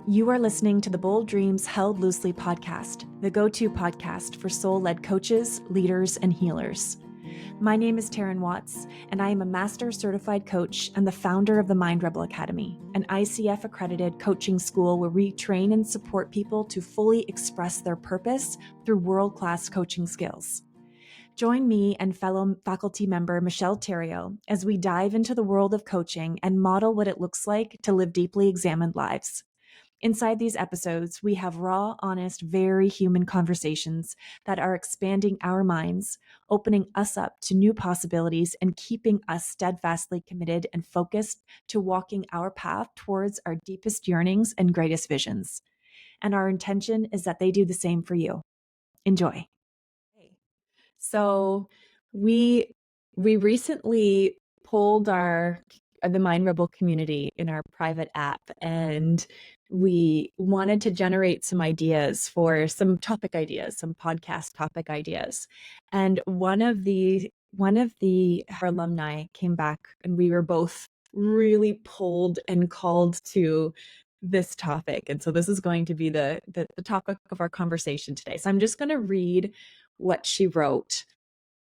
You are listening to the Bold Dreams Held Loosely podcast, the go-to podcast for soul-led coaches, leaders, and healers. My name is Taryn Watts, and I am a master certified coach and the founder of the Mind Rebel Academy, an ICF-accredited coaching school where we train and support people to fully express their purpose through world-class coaching skills. Join me and fellow faculty member Michelle Theriault as we dive into the world of coaching and model what it looks like to live deeply examined lives. Inside these episodes, we have raw, honest, very human conversations that are expanding our minds, opening us up to new possibilities, and keeping us steadfastly committed and focused to walking our path towards our deepest yearnings and greatest visions. And our intention is that they do the same for you. Enjoy. So we recently pulled the Mind Rebel community in our private app, and we wanted to generate some ideas for some topic ideas, some podcast topic ideas. And one of our alumni came back, and we were both really pulled and called to this topic. And so this is going to be the topic of our conversation today. So I'm just going to read what she wrote,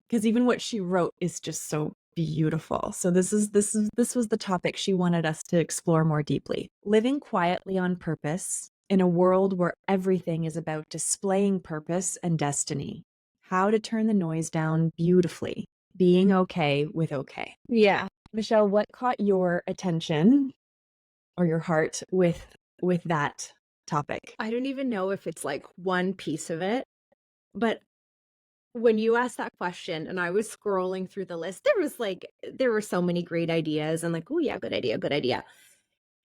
because even what she wrote is just so beautiful. So this was the topic she wanted us to explore more deeply. Living quietly on purpose in a world where everything is about displaying purpose and destiny. How to turn the noise down beautifully. Being okay with okay. Yeah. Michelle, what caught your attention or your heart with that topic? I don't even know if it's like one piece of it, but when you asked that question and I was scrolling through the list, there were so many great ideas and like, oh yeah, good idea.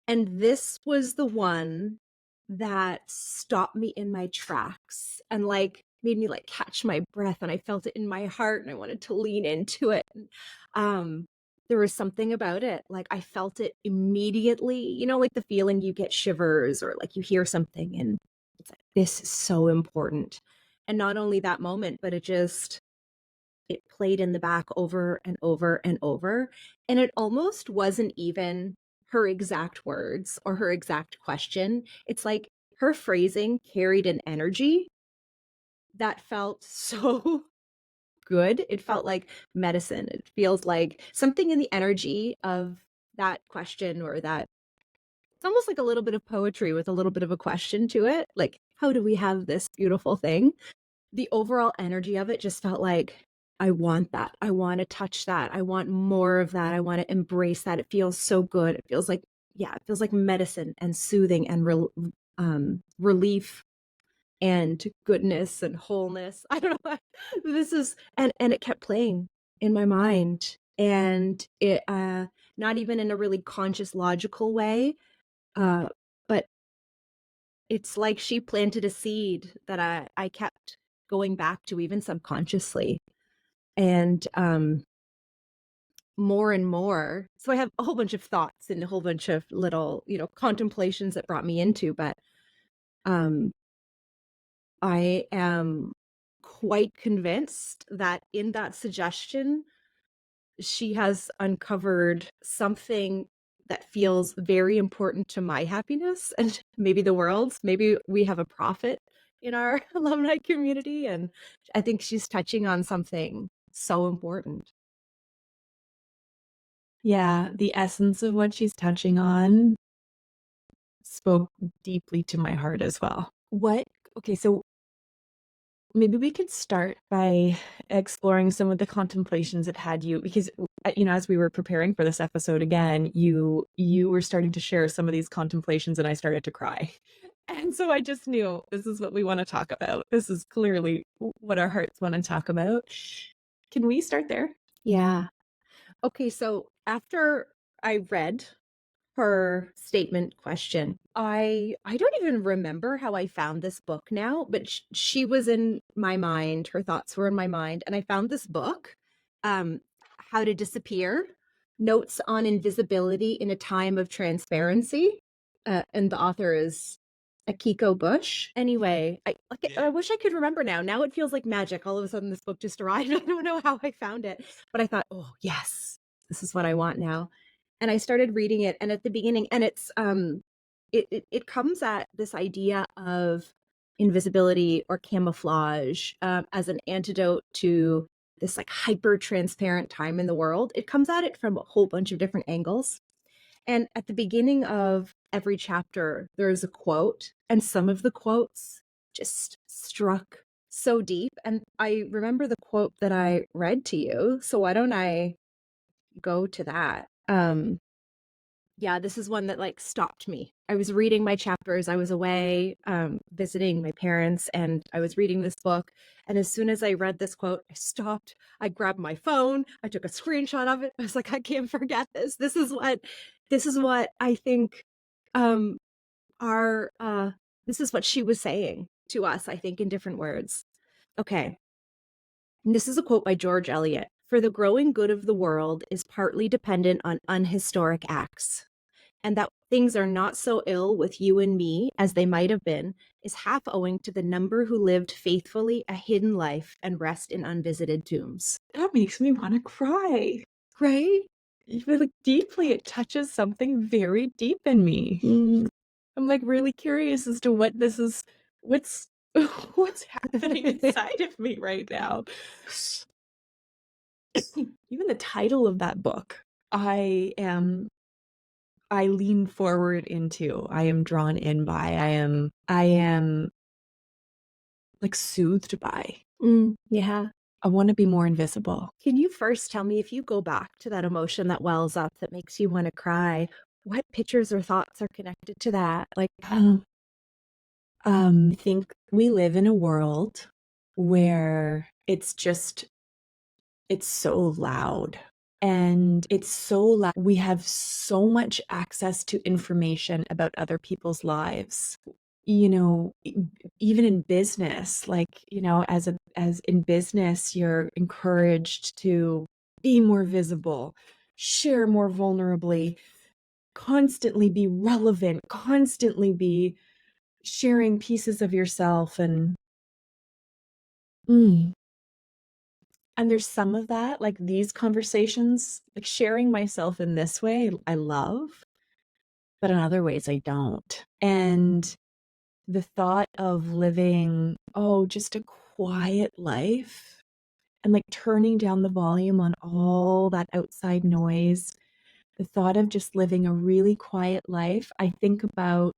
And this was the one that stopped me in my tracks and like made me like catch my breath, and I felt it in my heart and I wanted to lean into it. There was something about it. Like I felt it immediately, like the feeling you get shivers or like you hear something and it's like, this is so important. And not only that moment, but it played in the back over and over and over. And it almost wasn't even her exact words or her exact question. It's like her phrasing carried an energy that felt so good. It felt like medicine. It feels like something in the energy of that question, or that it's almost like a little bit of poetry with a little bit of a question to it. Like, how do we have this beautiful thing? The overall energy of it just felt like, I want that. I want to touch that. I want more of that. I want to embrace that. It feels so good. It feels like, it feels like medicine and soothing and relief and goodness and wholeness. I don't know. This is, and it kept playing in my mind, and it, not even in a really conscious, logical way, but it's like she planted a seed that I kept going back to, even subconsciously. And more and more. So I have a whole bunch of thoughts and a whole bunch of little, contemplations that brought me into, but I am quite convinced that in that suggestion, she has uncovered something that feels very important to my happiness and maybe the world's. Maybe we have a prophet in our alumni community, and I think she's touching on something so important. Yeah, the essence of what she's touching on spoke deeply to my heart as well. Okay, so maybe we could start by exploring some of the contemplations it had you, because, as we were preparing for this episode again, you were starting to share some of these contemplations and I started to cry. And so I just knew this is what we want to talk about. This is clearly what our hearts want to talk about. Can we start there? Yeah. Okay, so after I read her statement question, I don't even remember how I found this book now, but she was in my mind, her thoughts were in my mind, and I found this book, How to Disappear: Notes on Invisibility in a Time of Transparency, and the author is Akiko Bush. Anyway, I wish I could remember now. Now it feels like magic. All of a sudden this book just arrived. I don't know how I found it, but I thought, oh yes, this is what I want now. And I started reading it, and at the beginning, and it's it comes at this idea of invisibility or camouflage as an antidote to this like hyper transparent time in the world. It comes at it from a whole bunch of different angles. And at the beginning of every chapter, there's a quote, and some of the quotes just struck so deep. And I remember the quote that I read to you. So why don't I go to that? Yeah, this is one that like stopped me. I was reading my chapters. I was away visiting my parents, and I was reading this book. And as soon as I read this quote, I stopped. I grabbed my phone. I took a screenshot of it. I was like, I can't forget this. This is what I think um our this is what she was saying to us, I think, in different words. Okay. And this is a quote by George Eliot. For the growing good of the world is partly dependent on unhistoric acts, and that things are not so ill with you and me as they might have been is half owing to the number who lived faithfully a hidden life and rest in unvisited tombs. That makes me want to cry. Right? Even like deeply, it touches something very deep in me. I'm like really curious as to what this is, what's what's happening inside of me right now. Even the title of that book, I lean forward into, I am drawn in by, I am like soothed by. Yeah. I want to be more invisible. Can you first tell me, if you go back to that emotion that wells up that makes you want to cry, what pictures or thoughts are connected to that? Like, I think we live in a world where it's so loud. And it's so loud. We have so much access to information about other people's lives. You know, even in business, like, you know, as in business, you're encouraged to be more visible, share more vulnerably, constantly be relevant, constantly be sharing pieces of yourself. And there's some of that, like these conversations, like sharing myself in this way, I love, but in other ways I don't. And the thought of living, just a quiet life and like turning down the volume on all that outside noise, the thought of just living a really quiet life, I think about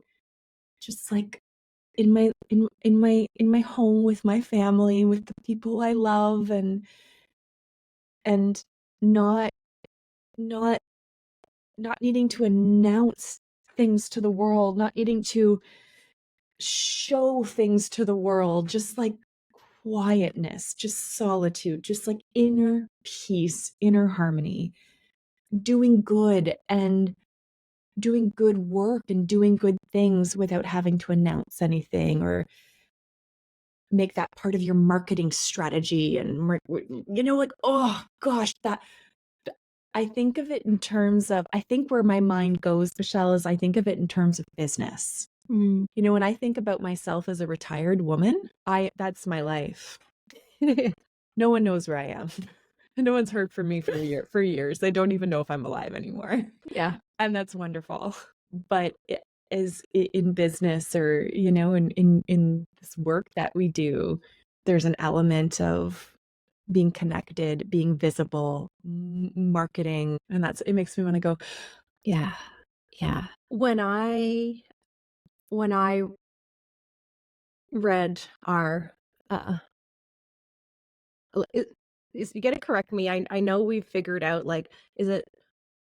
just like in my home with my family, with the people I love, and not not not needing to announce things to the world, not needing to show things to the world, just like quietness, just solitude, just like inner peace, inner harmony, doing good and doing good work and doing good things without having to announce anything or make that part of your marketing strategy. And like, oh gosh, that I think of it in terms of, I think where my mind goes, Michelle, is I think of it in terms of business. You know, when I think about myself as a retired woman, that's my life. No one knows where I am. No one's heard from me for years. They don't even know if I'm alive anymore. yeah. And that's wonderful. But in business, or, you know, in this work that we do, there's an element of being connected, being visible, marketing. And it makes me want to go, Yeah. Yeah. When I read our you got to correct me. I know we've figured out, like,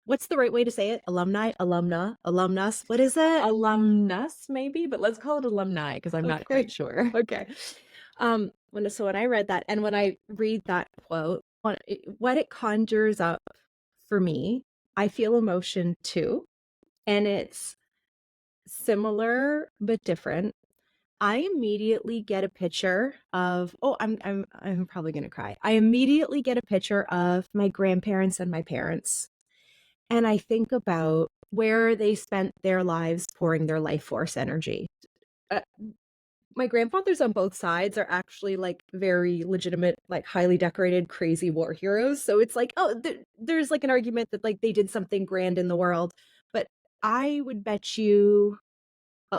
what's the right way to say it? Alumni, alumna, alumnus. What is it? alumnus, maybe, but let's call it alumni because I'm not quite sure. Okay. When I read that, and when I read that quote, what it conjures up for me, I feel emotion too, and it's similar but different. I immediately get a picture of, I'm probably gonna cry. I immediately get a picture of my grandparents and my parents, and I think about where they spent their lives pouring their life force energy. Uh, my grandfathers on both sides are actually like very legitimate, like highly decorated, crazy war heroes. So it's like, there's like an argument that like they did something grand in the world. But I would bet you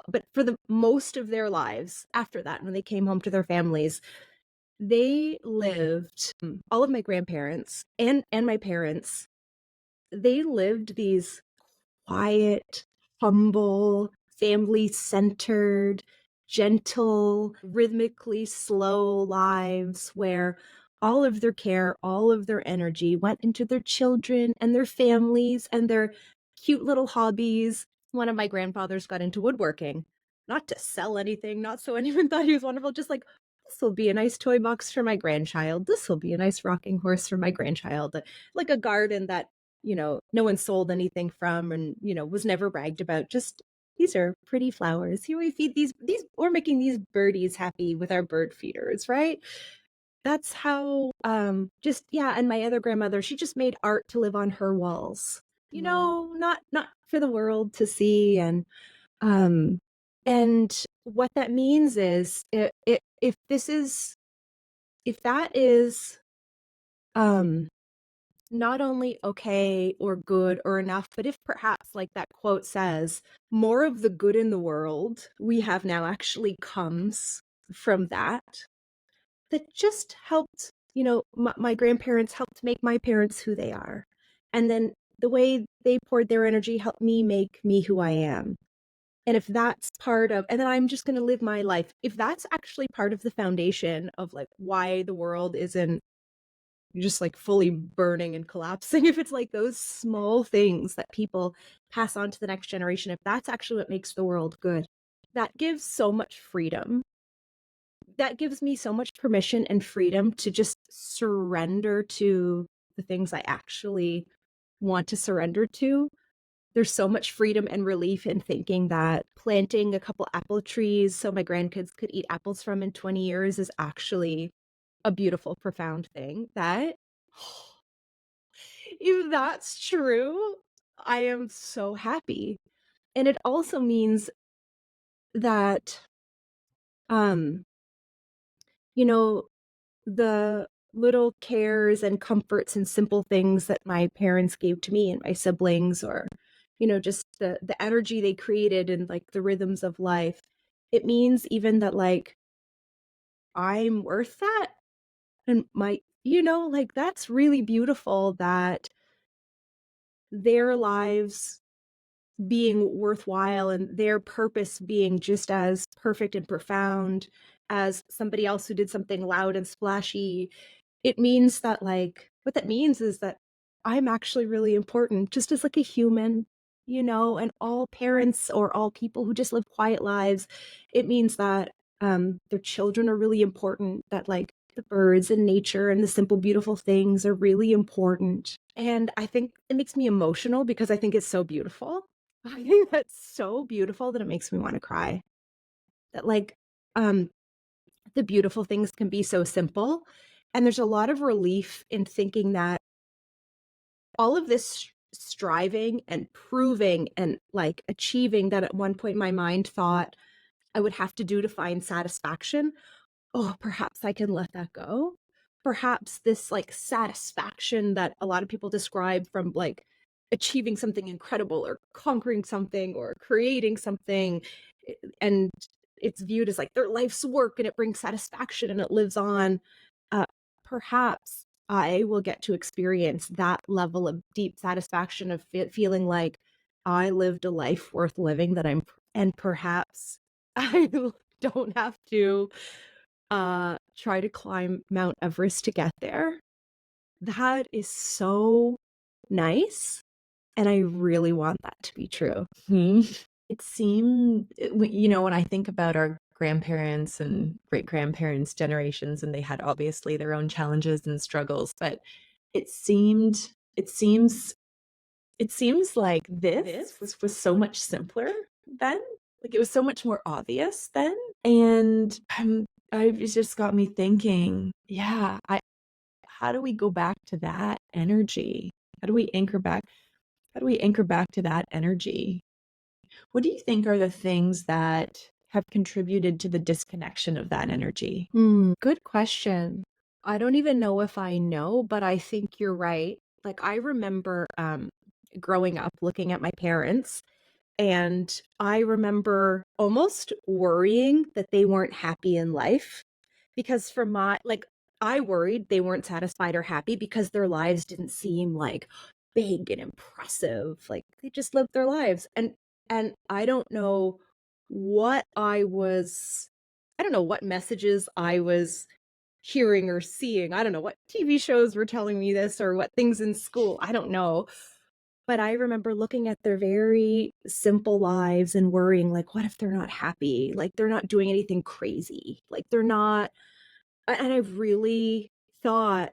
but for the most of their lives after that, when they came home to their families, they lived, all of my grandparents and my parents, they lived these quiet, humble, family-centered, gentle, rhythmically slow lives where all of their care, all of their energy went into their children and their families and their cute little hobbies. One of my grandfathers got into woodworking, not to sell anything, not so anyone thought he was wonderful, just like, this will be a nice toy box for my grandchild. This will be a nice rocking horse for my grandchild. Like a garden that no one sold anything from and, was never bragged about. Just these are pretty flowers. Here we feed these, we're making these birdies happy with our bird feeders, right? That's how, yeah. And my other grandmother, she just made art to live on her walls, not for the world to see. Um, and what that means is if that is, um, not only okay or good or enough, but if perhaps, like that quote says, more of the good in the world we have now actually comes from that just helped, my grandparents helped make my parents who they are. And then the way they poured their energy helped me make me who I am. And if that's part of, and then I'm just going to live my life, if that's actually part of the foundation of like why the world isn't just like fully burning and collapsing, if it's like those small things that people pass on to the next generation, if that's actually what makes the world good, that gives so much freedom. That gives me so much permission and freedom to just surrender to the things I actually want to surrender to. There's so much freedom and relief in thinking that planting a couple apple trees so my grandkids could eat apples from in 20 years is actually a beautiful, profound thing. That if that's true, I am so happy. And it also means that, um, you know, the little cares and comforts and simple things that my parents gave to me and my siblings, or, just the energy they created and like the rhythms of life, it means even that like I'm worth that. And like that's really beautiful that their lives being worthwhile and their purpose being just as perfect and profound as somebody else who did something loud and splashy. It means that like what that means is that I'm actually really important just as like a human, and all parents or all people who just live quiet lives. It means that their children are really important, that like the birds and nature and the simple beautiful things are really important. And I think it makes me emotional because I think it's so beautiful. I think that's so beautiful that it makes me want to cry. That like um the beautiful things can be so simple. And there's a lot of relief in thinking that all of this striving and proving and like achieving that at one point my mind thought I would have to do to find satisfaction, oh, perhaps I can let that go. Perhaps this like satisfaction that a lot of people describe from like achieving something incredible or conquering something or creating something, and it's viewed as like their life's work and it brings satisfaction and it lives on. Uh, Perhaps I will get to experience that level of deep satisfaction of feeling like I lived a life worth living, and perhaps I don't have to try to climb Mount Everest to get there. That is so nice, and I really want that to be true. It seemed, when I think about our grandparents and great grandparents' generations, and they had obviously their own challenges and struggles, but it seems like this was so much simpler then. Like it was so much more obvious then. And it just got me thinking, yeah, how do we go back to that energy? How do we anchor back? How do we anchor back to that energy? What do you think are the things that have contributed to the disconnection of that energy? Good question. I don't even know if I know, but I think you're right. Like I remember growing up looking at my parents And I remember almost worrying that they weren't happy in life because I worried they weren't satisfied or happy because their lives didn't seem like big and impressive. Like they just lived their lives. And I don't know what I don't know what messages I was hearing or seeing. I don't know what TV shows were telling me this or what things in school. I don't know. But I remember looking at their very simple lives and worrying, like, what if they're not happy? Like, they're not doing anything crazy. Like, they're not. And I really thought,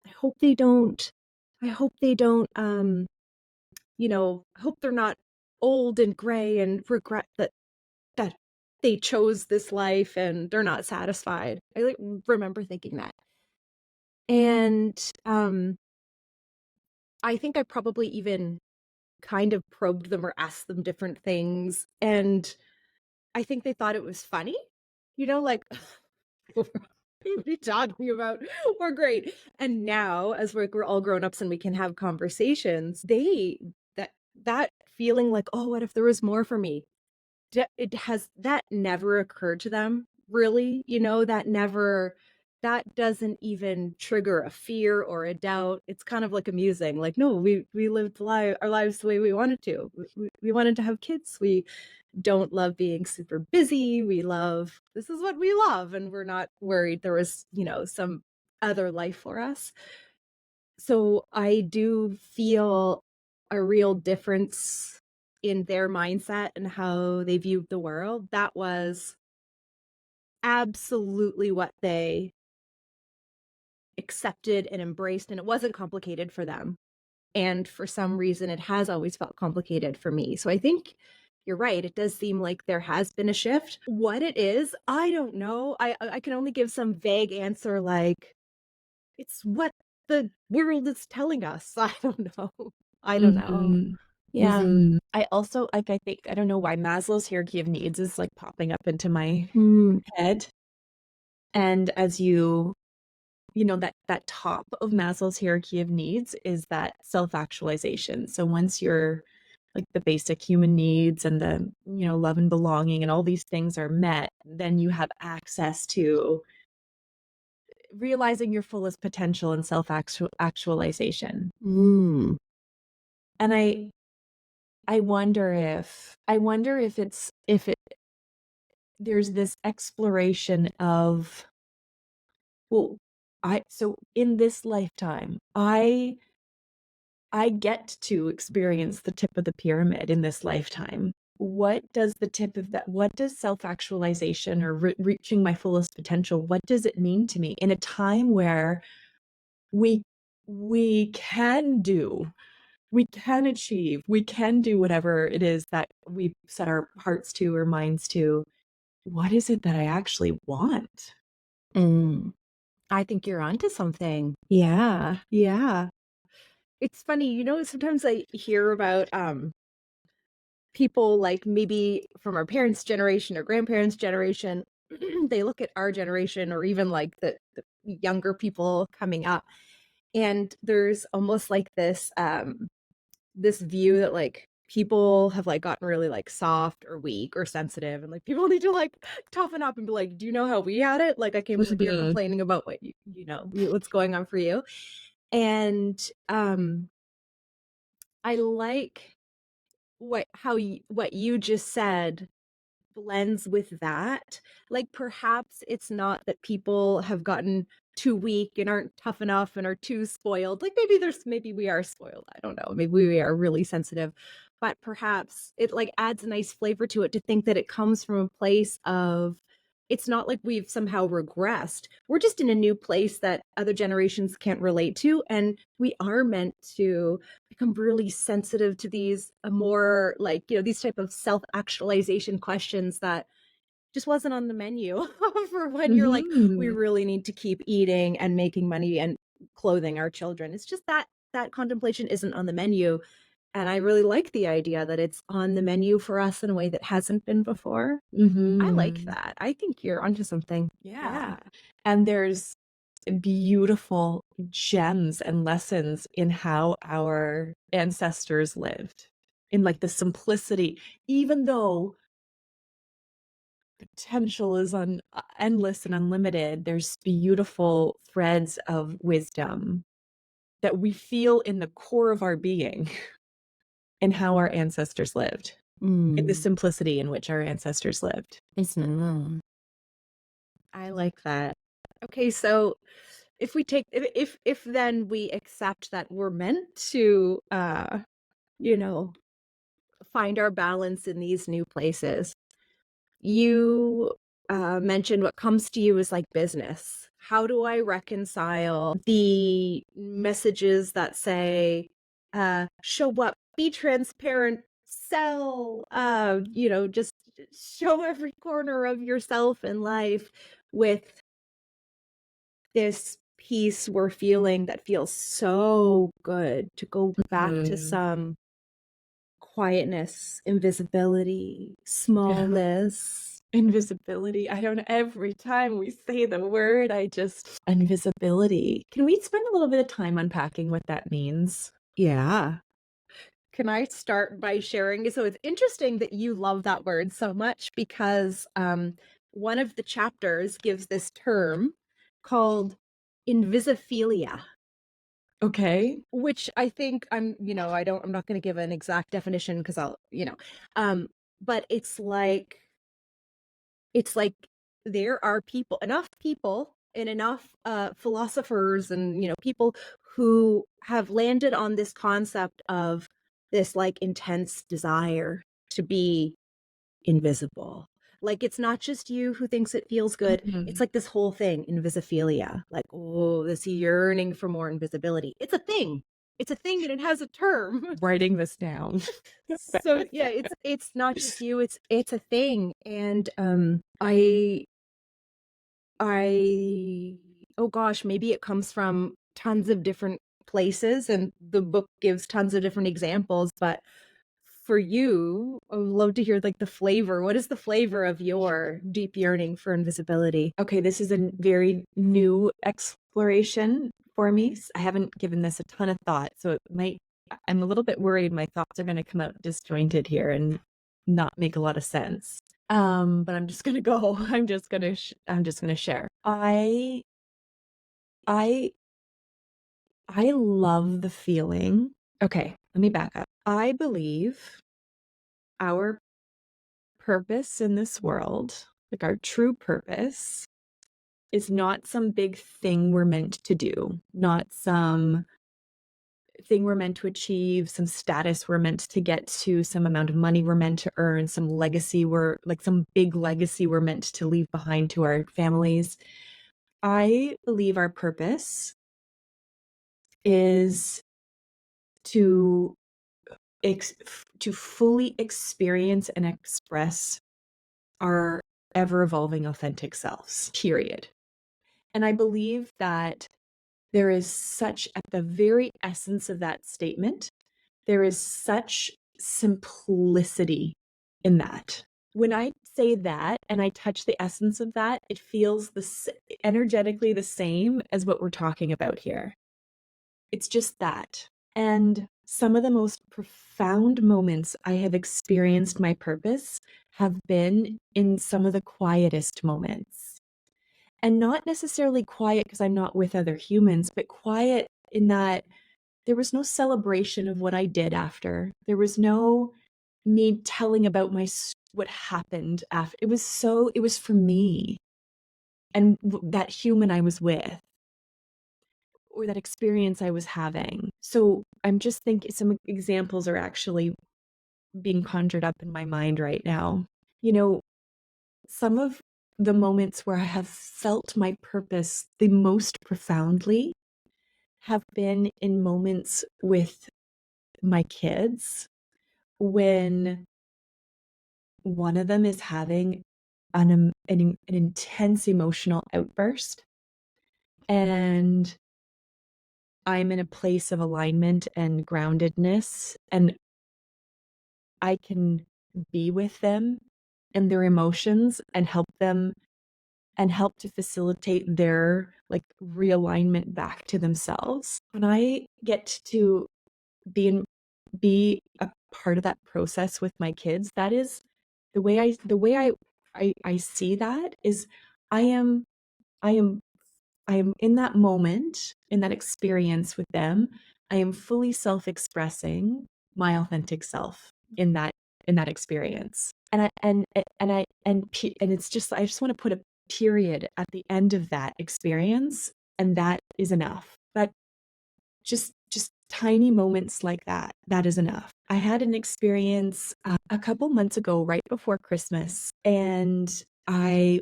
I hope they don't, I hope they don't, I hope they're not old and gray and regret that they chose this life and they're not satisfied. I like remember thinking that. And I think I probably even kind of probed them or asked them different things. And I think they thought it was funny, like, what are you talking about? We're great. And now, as we're all grown ups and we can have conversations, that feeling like, oh, what if there was more for me? That never occurred to them, really, that doesn't even trigger a fear or a doubt. It's kind of like amusing. Like, no, we lived our lives the way we wanted to. We wanted to have kids. We don't love being super busy. This is what we love. And we're not worried there was, some other life for us. So I do feel a real difference in their mindset and how they viewed the world. That was absolutely what they accepted and embraced. And it wasn't complicated for them. And for some reason, it has always felt complicated for me. So I think you're right. It does seem like there has been a shift. What it is, I don't know. I can only give some vague answer like, it's what the world is telling us. I don't know. I don't know. Mhm. Yeah. Mhm. I also I think I don't know why Maslow's hierarchy of needs is like popping up into my head. And as that top of Maslow's hierarchy of needs is that self-actualization. So once you're like the basic human needs and the, love and belonging and all these things are met, then you have access to realizing your fullest potential and self-actualization. Mm. And I wonder if there's this exploration of, well, so in this lifetime, I get to experience the tip of the pyramid in this lifetime. What does what does self-actualization or reaching my fullest potential, what does it mean to me in a time where we we can do we can achieve, we can do whatever it is that we set our hearts to or minds to. What is it that I actually want? Mm. I think you're onto something. Yeah. Yeah. It's funny, sometimes I hear about people like maybe from our parents' generation or grandparents' generation. They look at our generation or even like the younger people coming up, and there's almost like this view that like people have like gotten really like soft or weak or sensitive, and like people need to like toughen up and be like, do you know how we had it? Like I came over here complaining about what what's going on for you. And I like what you just said blends with that. Like perhaps it's not that people have gotten too weak and aren't tough enough and are too spoiled. Like maybe we are spoiled. I don't know. Maybe we are really sensitive. But perhaps it like adds a nice flavor to it to think that it comes from a place of, it's not like we've somehow regressed. We're just in a new place that other generations can't relate to. And we are meant to become really sensitive to these more like, these type of self-actualization questions that just wasn't on the menu for when you're like, we Mhm. really need to keep eating and making money and clothing our children. It's just that contemplation isn't on the menu. And I really like the idea that it's on the menu for us in a way that hasn't been before. I like Mhm. that. I think you're onto something. Yeah. And there's beautiful gems and lessons in how our ancestors lived. in like the simplicity, even though potential is endless and unlimited, there's beautiful threads of wisdom that we feel in the core of our being and how our ancestors lived, in the simplicity in which our ancestors lived. I like that. Okay, so if we take if then we accept that we're meant to you know, find our balance in these new places. You mentioned what comes to you is like business. How do I reconcile the messages that say, show up, be transparent, sell, just show every corner of yourself in life with this peace we're feeling that feels so good to go back to some quietness, invisibility, smallness. Invisibility. I don't know. Every time we say the word, invisibility. Can we spend a little bit of time unpacking what that means? Yeah. Can I start by sharing? So it's interesting that you love that word so much because one of the chapters gives this term called invisiphilia. Okay. Which I think I'm not going to give an exact definition because but it's like there are enough people and enough philosophers and people who have landed on this concept of this like intense desire to be invisible. Like it's not just you who thinks it feels good. It's like this whole thing, invisiphilia. Like, oh, this yearning for more invisibility. It's a thing. It's a thing and it has a term. Writing this down. So yeah, it's not just you, it's a thing. And oh gosh, maybe it comes from tons of different places and the book gives tons of different examples, but for you, I would love to hear like the flavor. What is the flavor of your deep yearning for invisibility? Okay, this is a very new exploration for me. I haven't given this a ton of thought, so I'm a little bit worried my thoughts are going to come out disjointed here and not make a lot of sense. But I'm just going to go. I'm just going to share. I love the feeling. Okay, let me back up. I believe our purpose in this world, like our true purpose, is not some big thing we're meant to do, not some thing we're meant to achieve, some status we're meant to get to, some amount of money we're meant to earn, some big legacy we're meant to leave behind to our families. I believe our purpose is to fully experience and express our ever-evolving authentic selves, period. And I believe that there is such, at the very essence of that statement, there is such simplicity in that. When I say that and I touch the essence of that, it feels energetically the same as what we're talking about here. It's just that. And some of the most profound moments I have experienced my purpose have been in some of the quietest moments. And not necessarily quiet because I'm not with other humans, but quiet in that there was no celebration of what I did after. There was no me telling about what happened after. It was for me and that human I was with, or that experience I was having. So I'm just thinking some examples are actually being conjured up in my mind right now. Some of the moments where I have felt my purpose the most profoundly have been in moments with my kids when one of them is having an intense emotional outburst and I'm in a place of alignment and groundedness and I can be with them and their emotions and help them and help to facilitate their like realignment back to themselves. When I get to be part of that process with my kids. That is the way I see that is I am I am I am in that moment, in that experience with them. I am fully self-expressing my authentic self in that experience. And it's just I just want to put a period at the end of that experience, and that is enough. That just tiny moments like that, that is enough. I had an experience a couple months ago, right before Christmas, and I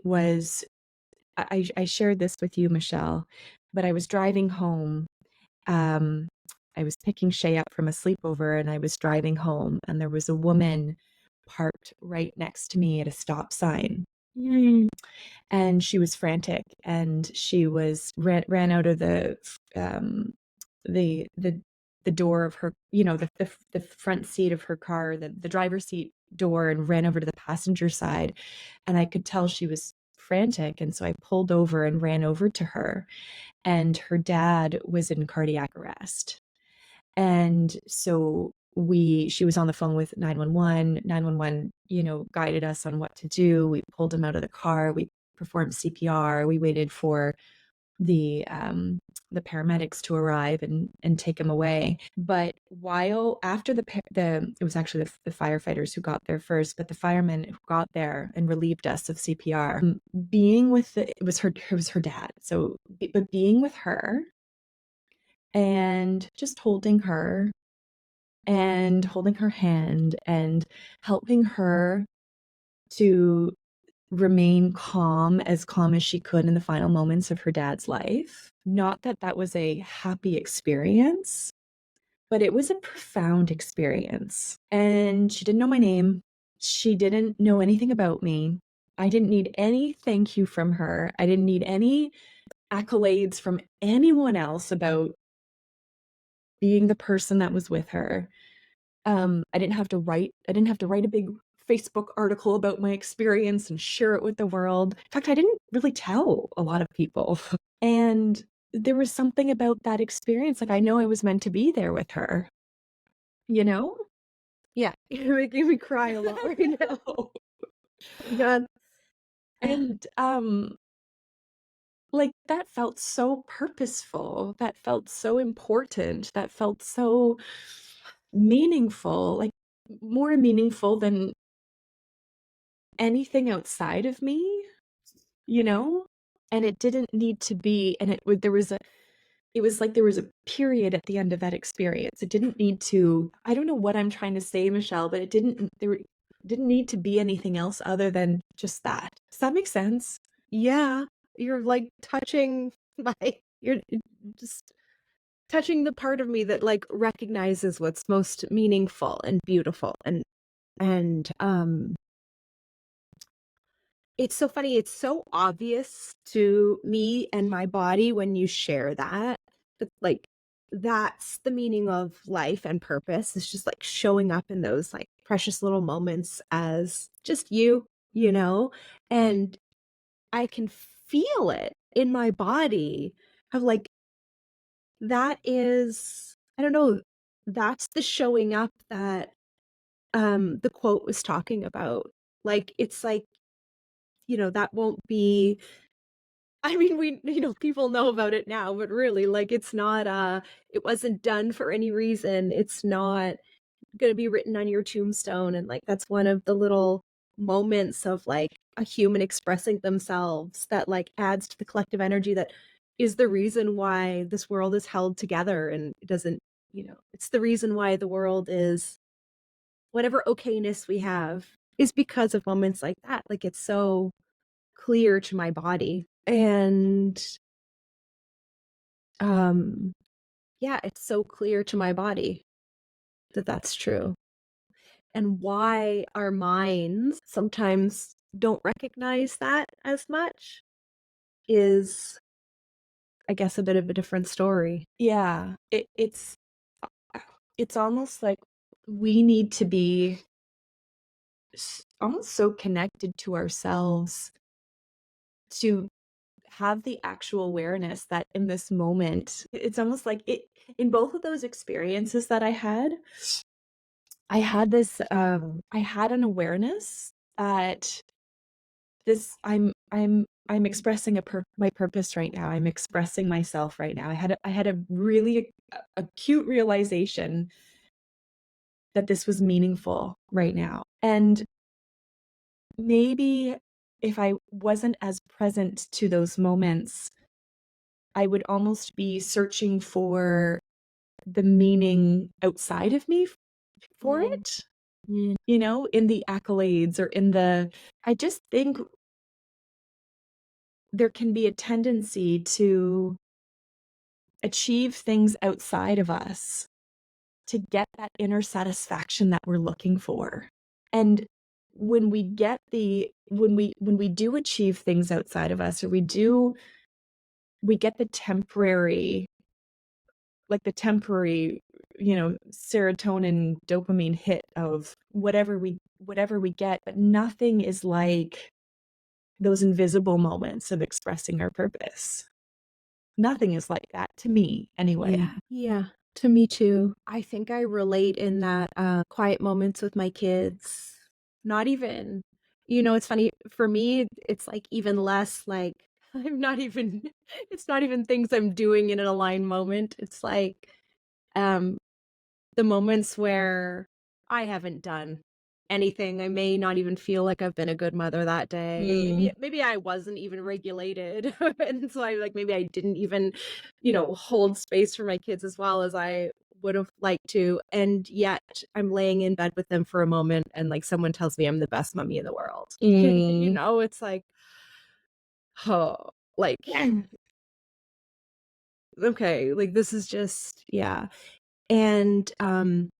shared this with you, Michelle, but I was driving home. Um, I was picking Shay up from a sleepover, and I was driving home, and there was a woman parked right next to me at a stop sign. And she was frantic, and she ran out of um the the the door of her, the front seat of her car, the driver's seat door, and ran over to the passenger side. And I could tell she was frantic, and so I pulled over and ran over to her, and her dad was in cardiac arrest. And so she was on the phone with 911. 911, guided us on what to do. We pulled him out of the car. We performed CPR. We waited for the paramedics to arrive and take him away. But while after it was actually the firefighters who got there first, but the firemen who got there and relieved us of CPR, being with it was her dad. So, but being with her and just holding her and holding her hand and helping her to remain as calm as she could in the final moments of her dad's life. Not that that was a happy experience, but it was a profound experience. And she didn't know my name. She didn't know anything about me. I didn't need any thank you from her. I didn't need any accolades from anyone else about being the person that was with her. I didn't have to write a big Facebook article about my experience and share it with the world. In fact, I didn't really tell a lot of people. And there was something about that experience. Like, I know I was meant to be there with her, you know? Yeah, you're making me cry a lot right now. Oh God. And like, that felt so purposeful. That felt so important. That felt so meaningful, like more meaningful than anything outside of me, you know? And it didn't need to be, and it was like there was a period at the end of that experience. It didn't need to, I don't know what I'm trying to say, Michelle, but didn't need to be anything else other than just that. Does that make sense? Yeah, you're like you're just touching the part of me that like recognizes what's most meaningful and beautiful and it's so funny. It's so obvious to me and my body when you share that. But like that's the meaning of life and purpose. It's just like showing up in those like precious little moments as just you know? And I can feel it in my body of like that is I don't know, that's the showing up that the quote was talking about. Like it's like, that won't be I mean, people know about it now, but really, like, it's not, it wasn't done for any reason. It's not gonna be written on your tombstone, and, like, that's one of the little moments of, like, a human expressing themselves that, like, adds to the collective energy that is the reason why this world is held together, and it doesn't it's the reason why the world is whatever okayness we have is because of moments like that. Like, it's so clear to my body. And um yeah, it's so clear to my body that that's true. And why our minds sometimes don't recognize that as much is, I guess, a bit of a different story. Yeah, it's almost like we need to be almost so connected to ourselves to have the actual awareness that in this moment, it's almost like it in both of those experiences that I had, I had this I had an awareness that this I'm expressing my purpose right now. I'm expressing myself right now. I had a really acute realization that this was meaningful right now. And maybe if I wasn't as present to those moments, I would almost be searching for the meaning outside of me for Mm. it, you know, in the accolades or in the, I just think there can be a tendency to achieve things outside of us to get that inner satisfaction that we're looking for. And when we get when we do achieve things outside of us, or we get the temporary, like the temporary, you know, serotonin, dopamine hit of whatever we get, but nothing is like those invisible moments of expressing our purpose. Nothing is like that to me anyway. Yeah, to me too. I think I relate in that quiet moments with my kids. Not even, it's funny for me, it's like even less like I'm not even it's not even things I'm doing in an aligned moment. It's like um the moments where I haven't done anything. I may not even feel like I've been a good mother that day. Mm. Maybe I wasn't even regulated. And so I like maybe I didn't even, hold space for my kids as well as I would have liked to. And yet I'm laying in bed with them for a moment and like someone tells me I'm the best mommy in the world. Mm. It's like, oh, like okay, like this is just yeah. And I'm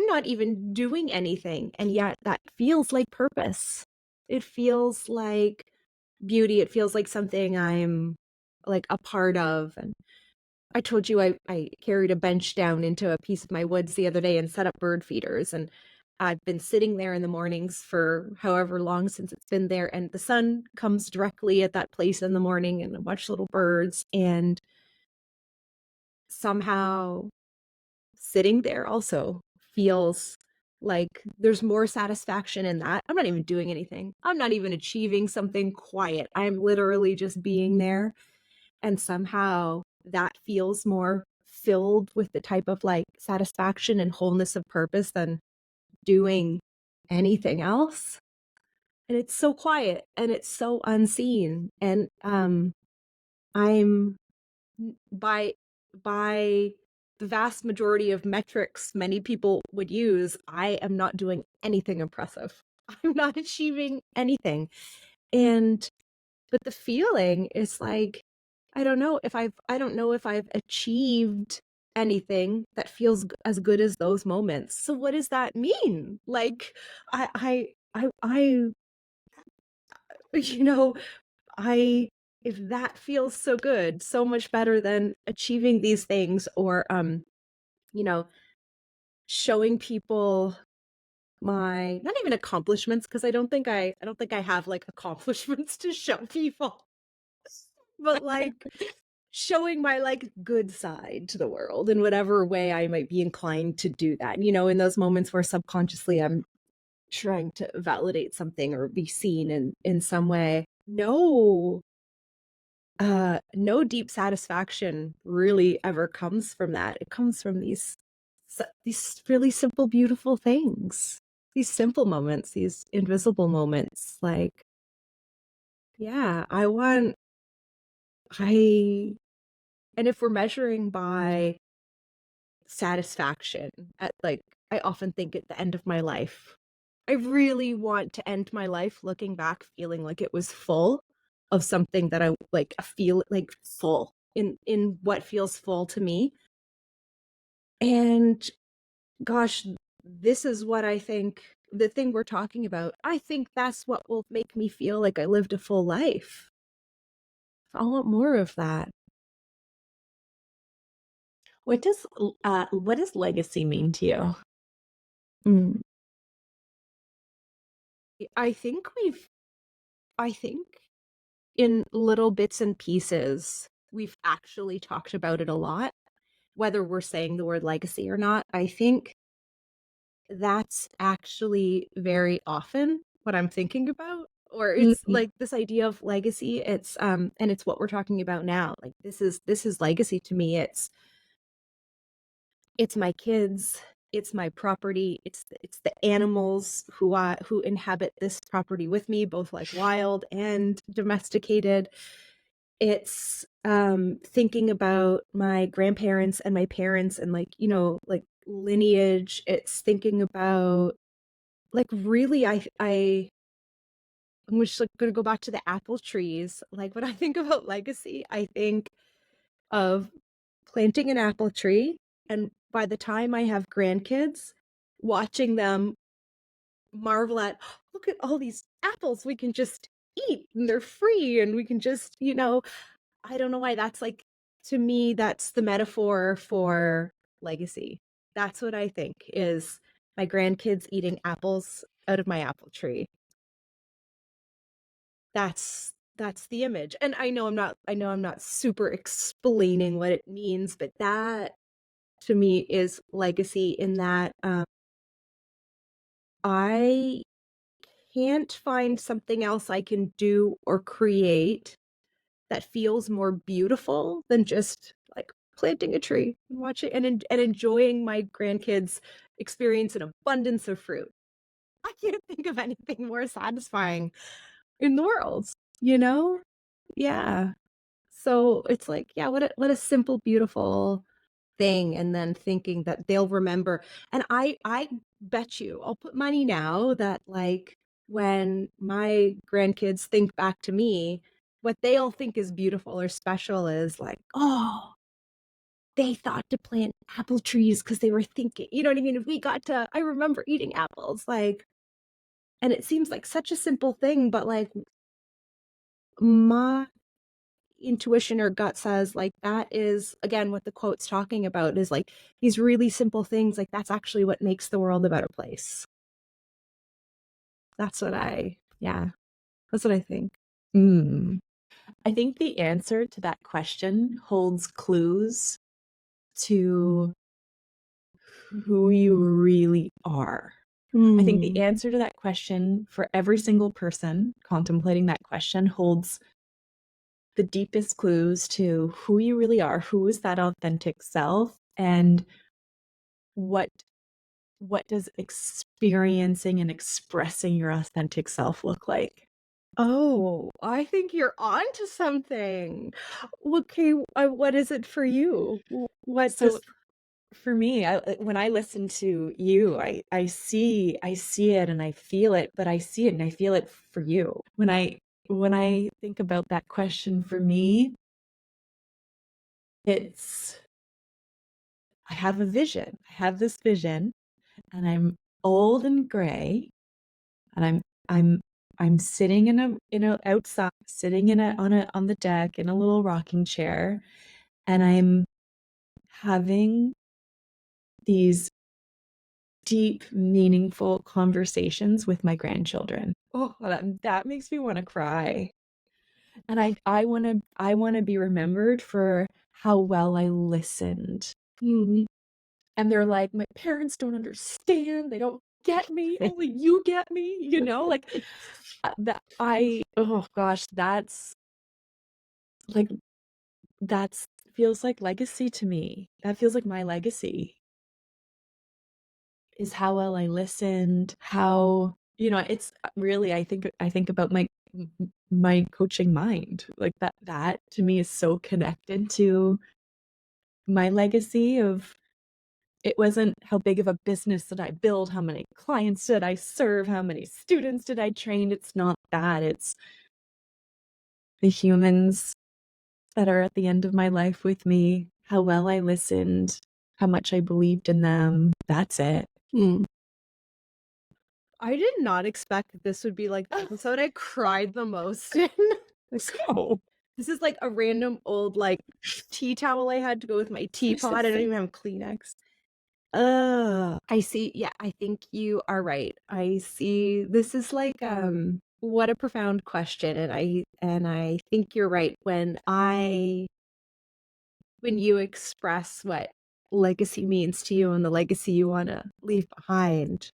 not even doing anything, and yet that feels like purpose. It feels like beauty, it feels like something I'm, like, a part of, and I told you I carried a bench down into a piece of my woods the other day and set up bird feeders, and I've been sitting there in the mornings for however long since it's been there, and the sun comes directly at that place in the morning, and I watch little birds, and somehow sitting there also feels like there's more satisfaction in that. I'm not even doing anything. I'm not even achieving something quiet. I'm literally just being there. And somehow that feels more filled with the type of like satisfaction and wholeness of purpose than doing anything else. And it's so quiet and it's so unseen. And I'm by by the vast majority of metrics many people would use, I am not doing anything impressive. I'm not achieving anything. And but the feeling is like I don't know if I've achieved anything that feels as good as those moments. So what does that mean? Like I you know, I if that feels so good, so much better than achieving these things or you know, showing people my not even accomplishments because I don't think I have like accomplishments to show people. But like showing my like good side to the world in whatever way I might be inclined to do that. In those moments where subconsciously I'm trying to validate something or be seen in some way. No deep satisfaction really ever comes from that. It comes from these really simple, beautiful things. These simple moments, these invisible moments. Like, yeah, I, and if we're measuring by satisfaction I often think at the end of my life, I really want to end my life looking back feeling like it was full of something that I like feel like full in what feels full to me. And gosh, this is what I think the thing we're talking about. I think that's what will make me feel like I lived a full life. I want more of that. What does legacy mean to you? Mm. I think in little bits and pieces, we've actually talked about it a lot, whether we're saying the word legacy or not. I think that's actually very often what I'm thinking about. Or it's Mhm. like this idea of legacy. It's and it's what we're talking about now. Like this is legacy to me. It's my kids, it's my property, it's the animals who inhabit this property with me, both like wild and domesticated. It's thinking about my grandparents and my parents and like, like lineage. It's thinking about like really I'm just like gonna go back to the apple trees. Like when I think about legacy, I think of planting an apple tree, and by the time I have grandkids, watching them marvel at, "Oh, look at all these apples we can just eat and they're free and we can just, I don't know why that's like, to me, that's the metaphor for legacy. That's what I think is my grandkids eating apples out of my apple tree. That's the image. And I know I'm not super explaining what it means, but that to me is legacy in that I can't find something else I can do or create that feels more beautiful than just like planting a tree and watching and enjoying my grandkids experience an abundance of fruit. I can't think of anything more satisfying in the world, you know? Yeah. So it's like, yeah, what a simple, beautiful thing. And then thinking that they'll remember. And I bet you, I'll put money now that like when my grandkids think back to me, what they'll think is beautiful or special is like, oh, they thought to plant apple trees because they were thinking, you know what I mean? If we got to, I remember eating apples, like, and it seems like such a simple thing, but like my intuition or gut says like that is again what the quote's talking about is like these really simple things, like that's actually what makes the world a better place. That's what I yeah, that's what I think. Mm. I think the answer to that question holds clues to who you really are. I think the answer to that question for every single person contemplating that question holds the deepest clues to who you really are, who is that authentic self, and what does experiencing and expressing your authentic self look like? Oh, I think you're on to something. Okay, what is it for you? What So does for me, when I listen to you, I see it and I feel it, but I see it and I feel it for you. When I think about that question for me, it's I have a vision. I have this vision and I'm old and gray and I'm I'm sitting in a outside, sitting in a on the deck in a little rocking chair, and I'm having these deep, meaningful conversations with my grandchildren. Oh, that makes me want to cry. And I want to be remembered for how well I listened. Mhm. And they're like, my parents don't understand. They don't get me. Only you get me. Like that. Oh gosh, like that's feels like legacy to me. That feels like my legacy is how well I listened, how, it's really, I think about my coaching mind, like that to me is so connected to my legacy of it wasn't how big of a business did I build, how many clients did I serve, how many students did I train. It's not that. It's the humans that are at the end of my life with me, how well I listened, how much I believed in them. That's it. Mm. I did not expect that this would be like the episode I cried the most in. So This is like a random old like tea towel I had to go with my teapot. I don't even have Kleenex. I see. Yeah, I think you are right. I see. This is like what a profound question, and I think you're right when you express what legacy means to you and the legacy you want to leave behind.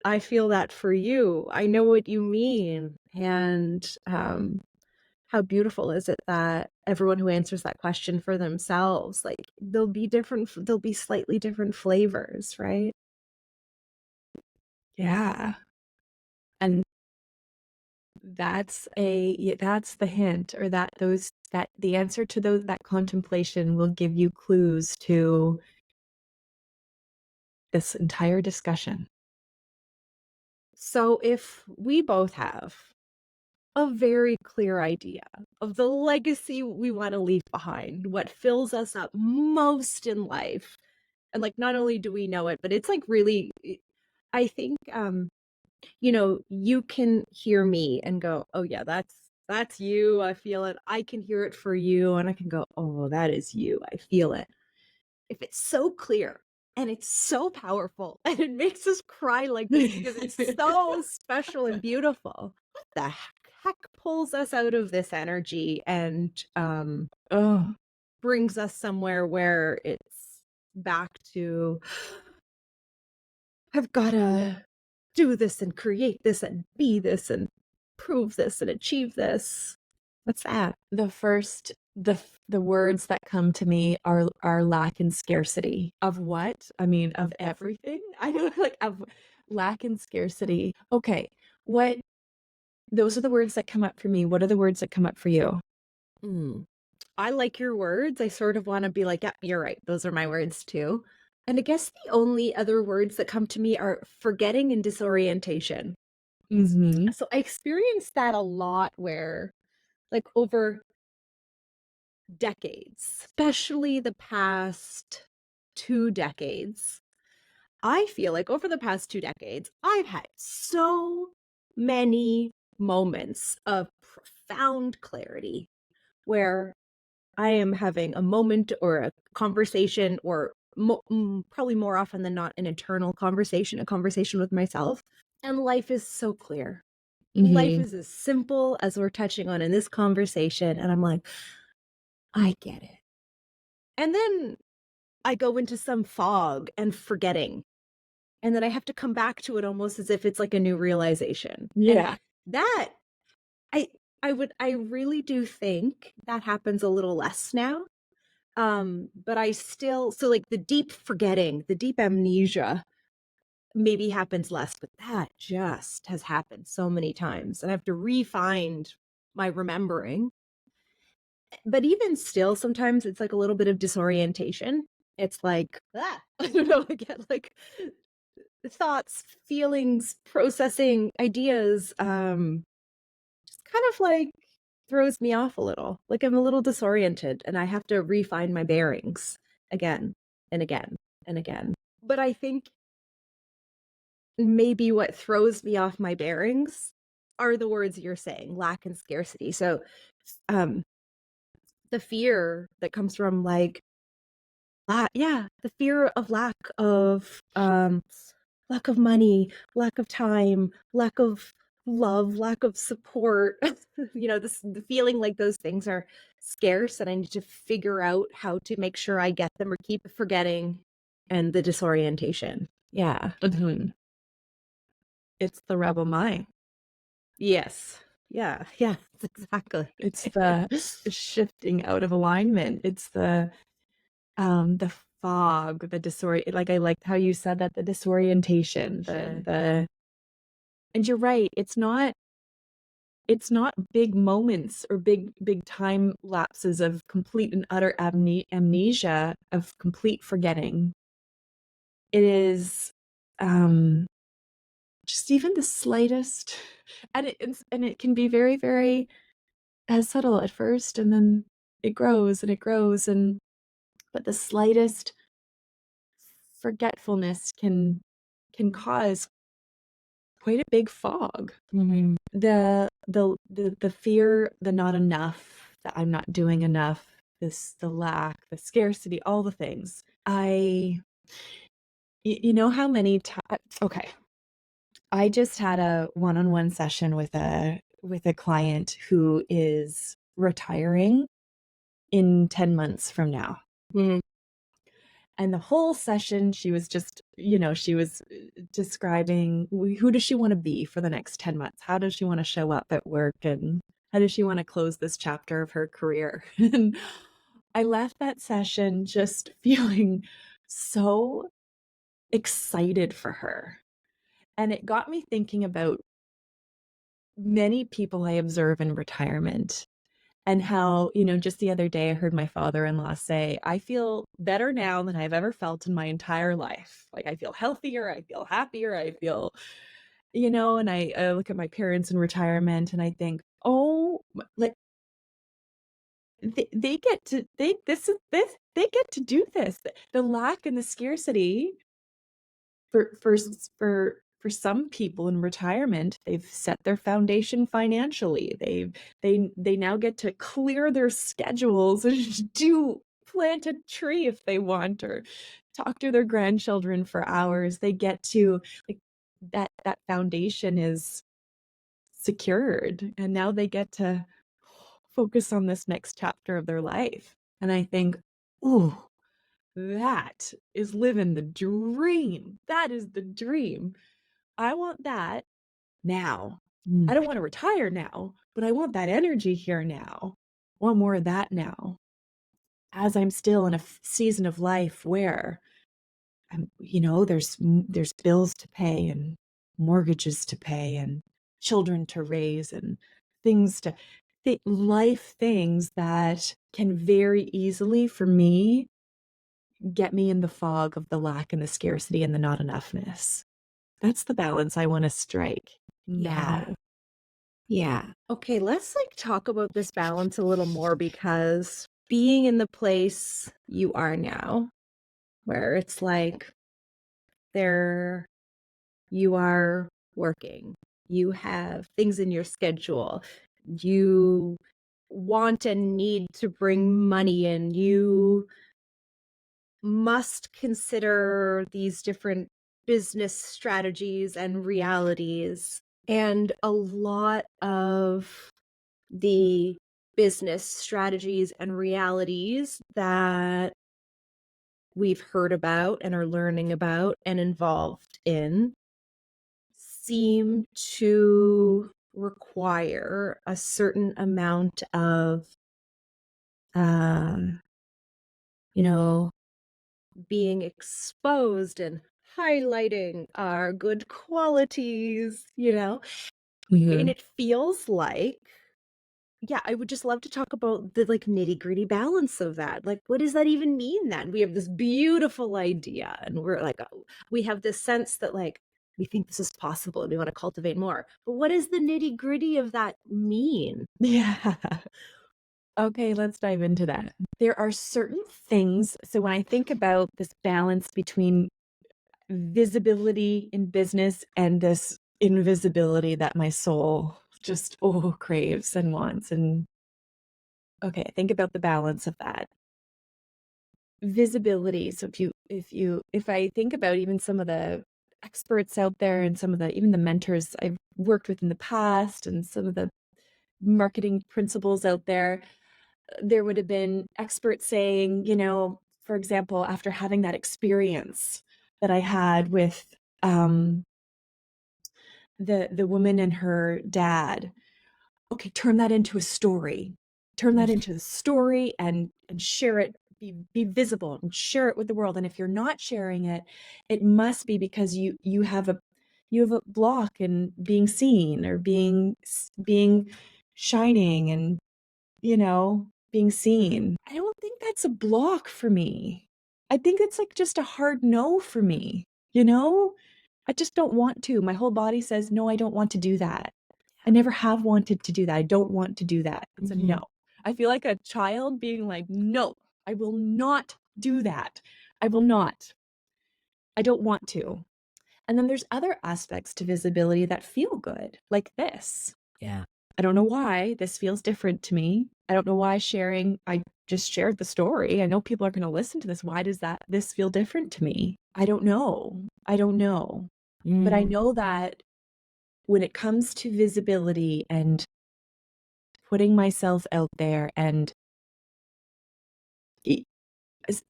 I feel that for you. I know what you mean. And how beautiful is it that everyone who answers that question for themselves, like there'll be slightly different flavors, right? Yeah. And that's the hint, or that the answer to that contemplation will give you clues to this entire discussion. So if we both have a very clear idea of the legacy we want to leave behind, what fills us up most in life, and like not only do we know it, but it's like really, I think you can hear me and go, oh yeah, that's you, I feel it. I can hear it for you, and I can go, oh, that is you, I feel it. If it's so clear and it's so powerful and it makes us cry like this because it's so special and beautiful, what the heck pulls us out of this energy and Oh, brings us somewhere where it's back to, I've got to do this and create this and be this and prove this and achieve this. What's that? the words that come to me are lack and scarcity. Of what? I mean, of everything. I know, like, of lack and scarcity. Okay, what? Those are the words that come up for me. What are the words that come up for you? I like your words. I sort of want to be like, yeah, you're right. Those are my words too. And I guess the only other words that come to me are forgetting and disorientation. Mm-hmm. So I experienced that a lot where, like, over decades, especially the past 2 decades, I feel like over the past 2 decades, I've had so many moments of profound clarity where I am having a moment or a conversation, or probably more often than not, an internal conversation, a conversation with myself. And life is so clear. Life is as simple as we're touching on in this conversation. And I'm like, I get it. And then I go into some fog and forgetting. And then I have to come back to it almost as if it's like a new realization. Yeah. And that I really do think that happens a little less now. But I still, so like the deep forgetting, the deep amnesia maybe happens less, but that just has happened so many times. And I have to re-find my remembering. But even still, sometimes it's like a little bit of disorientation. It's like, I don't know, I get like thoughts, feelings, processing ideas, just kind of like throws me off a little. Like I'm a little disoriented and I have to refine my bearings again and again and again. But I think maybe what throws me off my bearings are the words you're saying, lack and scarcity. So um the fear that comes from like the fear of lack of money, lack of time, lack of love, lack of support. The feeling like those things are scarce and I need to figure out how to make sure I get them or keep forgetting, and the disorientation. Yeah. It's the rebel mind. Yes. Yeah. Yeah. Exactly. It's the shifting out of alignment. It's the fog, the disorient. Like, I liked how you said that, the disorientation, the and you're right. It's not big moments or big time lapses of complete and utter amnesia, of complete forgetting. It is just even the slightest, and it can be very, very subtle at first, and then it grows and it grows, but the slightest forgetfulness can cause quite a big fog. The fear, the not enough, that I'm not doing enough, the lack, the scarcity, all the things. You know how many times? Okay, I just had a one-on-one session with a client who is retiring in 10 months from now. And the whole session, she was just, she was describing who does she want to be for the next 10 months? How does she want to show up at work? And how does she want to close this chapter of her career? And I left that session just feeling so excited for her. And it got me thinking about many people I observe in retirement and how, just the other day I heard my father-in-law say, I feel better now than I've ever felt in my entire life. Like I feel healthier, I feel happier, I feel, and I look at my parents in retirement and I think, oh, like they get to, they get to do this. The lack and the scarcity for some people in retirement, they've set their foundation financially. They now get to clear their schedules and plant a tree if they want, or talk to their grandchildren for hours. They get to, like, that foundation is secured, and now they get to focus on this next chapter of their life. And I think, ooh, that is living the dream. That is the dream. I want that now. I don't want to retire now, but I want that energy here now. I want more of that now. As I'm still in a season of life where there's bills to pay and mortgages to pay and children to raise and life things that can very easily, for me, get me in the fog of the lack and the scarcity and the not enoughness. That's the balance I want to strike now. Yeah. Okay, let's talk about this balance a little more, because being in the place you are now, where it's there you are working, you have things in your schedule, you want and need to bring money in, you must consider these different business strategies and realities. And a lot of the business strategies and realities that we've heard about and are learning about and involved in seem to require a certain amount of, being exposed and highlighting our good qualities, and it feels like, yeah, I would just love to talk about the nitty-gritty balance of that. What does that even mean then? We have this beautiful idea and we have this sense that we think this is possible and we want to cultivate more. But what does the nitty-gritty of that mean? Yeah. Okay, let's dive into that. There are certain things. So when I think about this balance between visibility in business and this invisibility that my soul just craves and wants, and okay, think about the balance of that. Visibility. So if I think about even some of the experts out there and some of even the mentors I've worked with in the past and some of the marketing principles out there would have been experts saying, for example, after having that experience that I had with the woman and her dad, okay, turn that into a story. Turn that into a story and share it, be visible and share it with the world. And if you're not sharing it, it must be because you have a block in being seen or being shining and being seen. I don't think that's a block for me. I think it's just a hard no for me, I just don't want to. My whole body says, no, I don't want to do that. I never have wanted to do that. I don't want to do that. It's a no. I feel like a child being like, no, I will not do that. I will not. I don't want to. And then there's other aspects to visibility that feel good, like this. Yeah. I don't know why this feels different to me. I don't know why I just shared the story. I know people are going to listen to this. Why does this feel different to me? I don't know. But I know that when it comes to visibility and putting myself out there and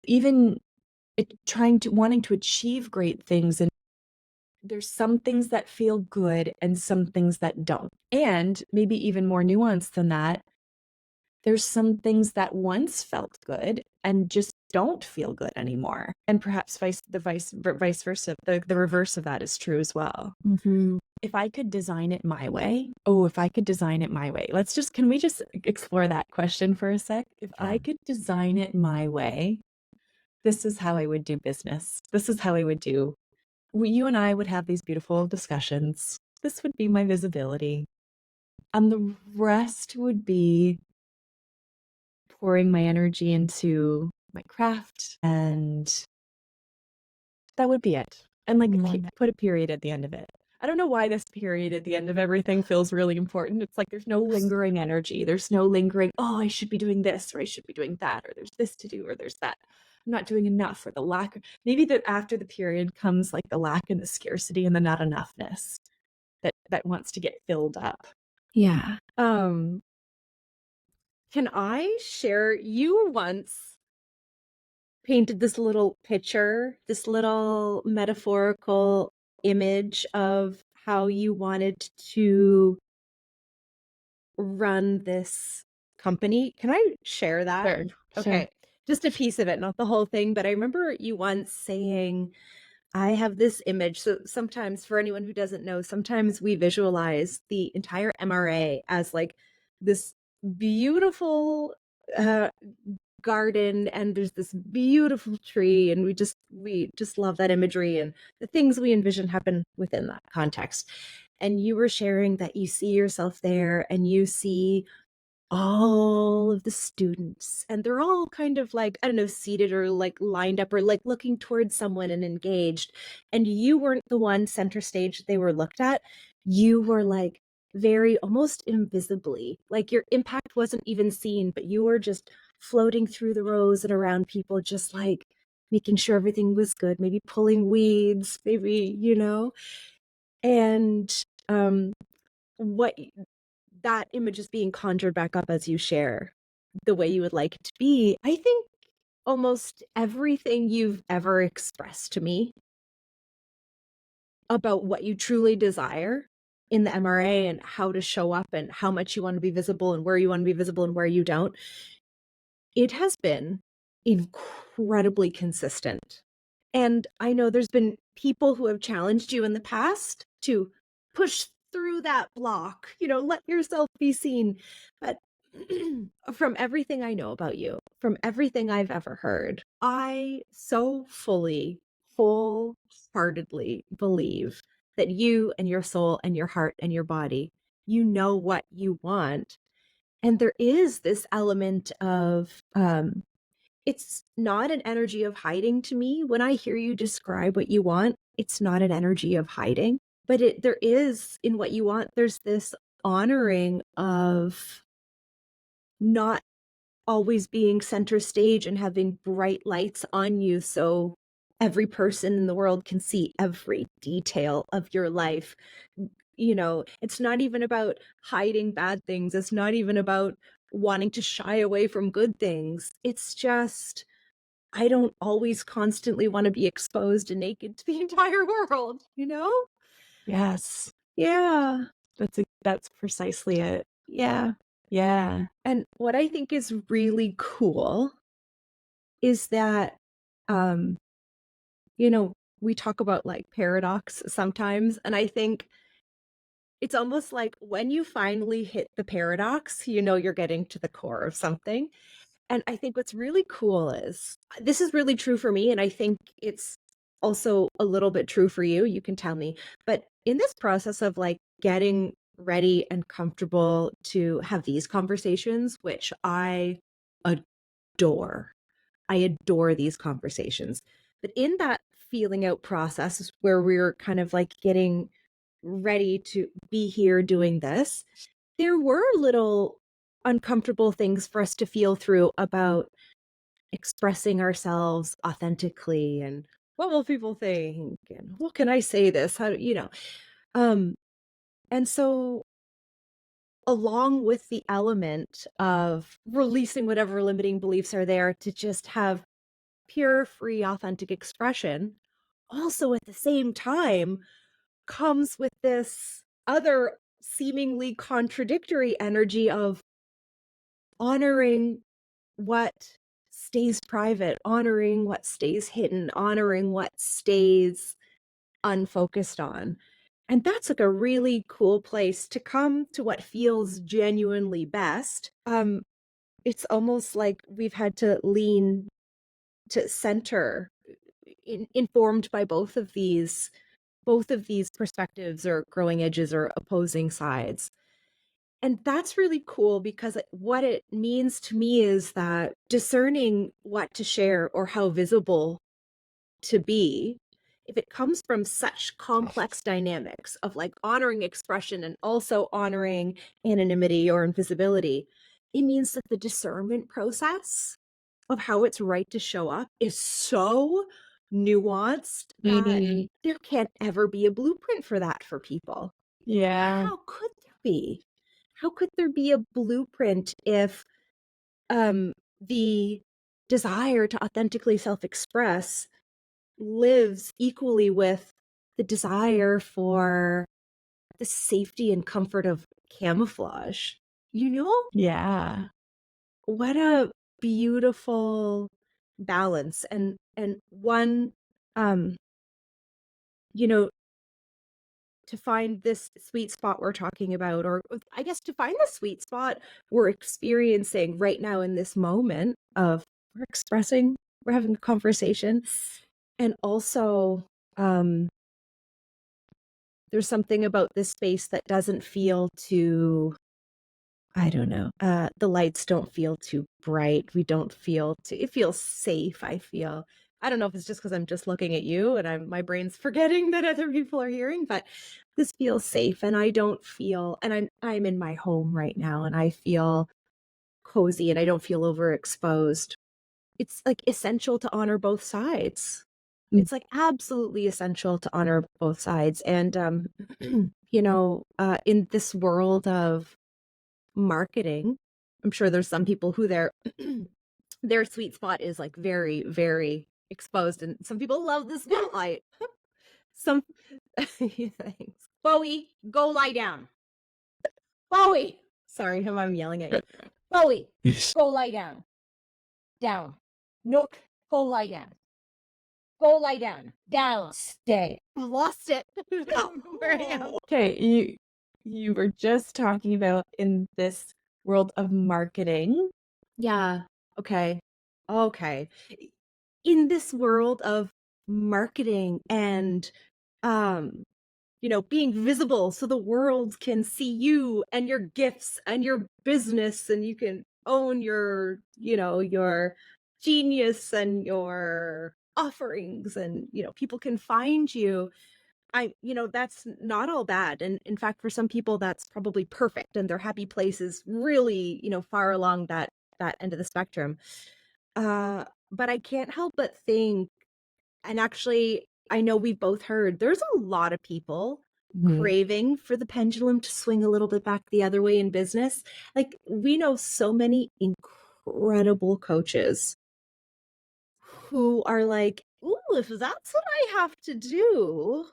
even wanting to achieve great things, and there's some things that feel good and some things that don't. And maybe even more nuanced than that, there's some things that once felt good and just don't feel good anymore. And perhaps vice versa, the reverse of that is true as well. Mm-hmm. If I could design it my way, can we just explore that question for a sec? If I could design it my way, this is how I would do business. This is how I would do. You and I would have these beautiful discussions. This would be my visibility. And the rest would be pouring my energy into my craft, and that would be it. And put a period at the end of it. I don't know why this period at the end of everything feels really important. It's like there's no lingering energy. There's no lingering, oh, I should be doing this, or I should be doing that, or there's this to do, or there's that. I'm not doing enough, or the lack. Maybe that after the period comes like the lack and the scarcity and the not enoughness that wants to get filled up. Yeah. Can I share, you once painted this little picture, this little metaphorical image of how you wanted to run this company. Can I share that? Sure. Okay. Just a piece of it, not the whole thing. But I remember you once saying, I have this image. So sometimes, for anyone who doesn't know, sometimes we visualize the entire MRA as like this beautiful garden, and there's this beautiful tree, and we just love that imagery, and the things we envision happen within that context. And you were sharing that you see yourself there, and you see all of the students, and they're all kind of like, I don't know, seated or like lined up or like looking towards someone and engaged. And you weren't the one center stage they were looked at. You were like very almost invisibly, like your impact wasn't even seen, but you were just floating through the rows and around people, just like making sure everything was good, maybe pulling weeds, maybe, and what that image is being conjured back up as you share the way you would like it to be. I think almost everything you've ever expressed to me about what you truly desire in the MRA and how to show up and how much you want to be visible and where you want to be visible and where you don't, it has been incredibly consistent. And I know there's been people who have challenged you in the past to push through that block, let yourself be seen. But from everything I know about you, from everything I've ever heard, I so fully, wholeheartedly believe that you and your soul and your heart and your body, you know what you want. And there is this element of, it's not an energy of hiding to me. When I hear you describe what you want, it's not an energy of hiding, but there is, in what you want, there's this honoring of not always being center stage and having bright lights on you so every person in the world can see every detail of your life. It's not even about hiding bad things. It's not even about wanting to shy away from good things. It's just, I don't always constantly want to be exposed and naked to the entire world, Yes. Yeah. That's precisely it. Yeah. Yeah. And what I think is really cool is that, we talk about like paradox sometimes. And I think it's almost like when you finally hit the paradox, you're getting to the core of something. And I think what's really cool is, this is really true for me, and I think it's also a little bit true for you. You can tell me. But in this process of like getting ready and comfortable to have these conversations, which I adore, I adore these conversations. But in that feeling out process is where we're kind of like getting ready to be here doing this, there were little uncomfortable things for us to feel through about expressing ourselves authentically, and what will people think, and what can I say this, how um and so, along with the element of releasing whatever limiting beliefs are there, to just have pure, free, authentic expression also at the same time comes with this other seemingly contradictory energy of honoring what stays private, honoring what stays hidden, honoring what stays unfocused on. And that's like a really cool place to come to what feels genuinely best. It's almost like we've had to lean to center, informed by both of these perspectives or growing edges or opposing sides. And that's really cool because what it means to me is that discerning what to share or how visible to be, if it comes from such complex dynamics of like honoring expression and also honoring anonymity or invisibility, it means that the discernment process of how it's right to show up is so nuanced that there can't ever be a blueprint for that for people. Yeah. How could there be? How could there be a blueprint if the desire to authentically self-express lives equally with the desire for the safety and comfort of camouflage? You know? Yeah. What a beautiful balance and one you know, to find this sweet spot we're talking about, or I guess to find the sweet spot we're experiencing right now in this moment of we're expressing, we're having a conversation, and also there's something about this space that doesn't feel too, I don't know, the lights don't feel too bright. We don't feel too, it feels safe, I feel. I don't know if it's just because I'm just looking at you and my brain's forgetting that other people are hearing, but this feels safe and I don't feel, and I'm in my home right now and I feel cozy and I don't feel overexposed. It's like essential to honor both sides. It's like absolutely essential to honor both sides. And, in this world of marketing, I'm sure there's some people who their sweet spot is like very, very exposed, and some people love the spotlight. Some thanks. Bowie, go lie down. Bowie, sorry, I'm yelling at you. Bowie, go lie down. Down. Nook, go lie down. Go lie down. Down. Stay. I lost it. Where I am. Okay, you were just talking about in this world of marketing. Yeah. Okay. In this world of marketing and being visible so the world can see you and your gifts and your business and you can own your genius and your offerings and people can find you. That's not all bad. And in fact, for some people that's probably perfect and their happy place is really, far along that end of the spectrum. But I can't help but think, and actually I know we've both heard, there's a lot of people craving for the pendulum to swing a little bit back the other way in business. Like we know so many incredible coaches who are like, ooh, if that's what I have to do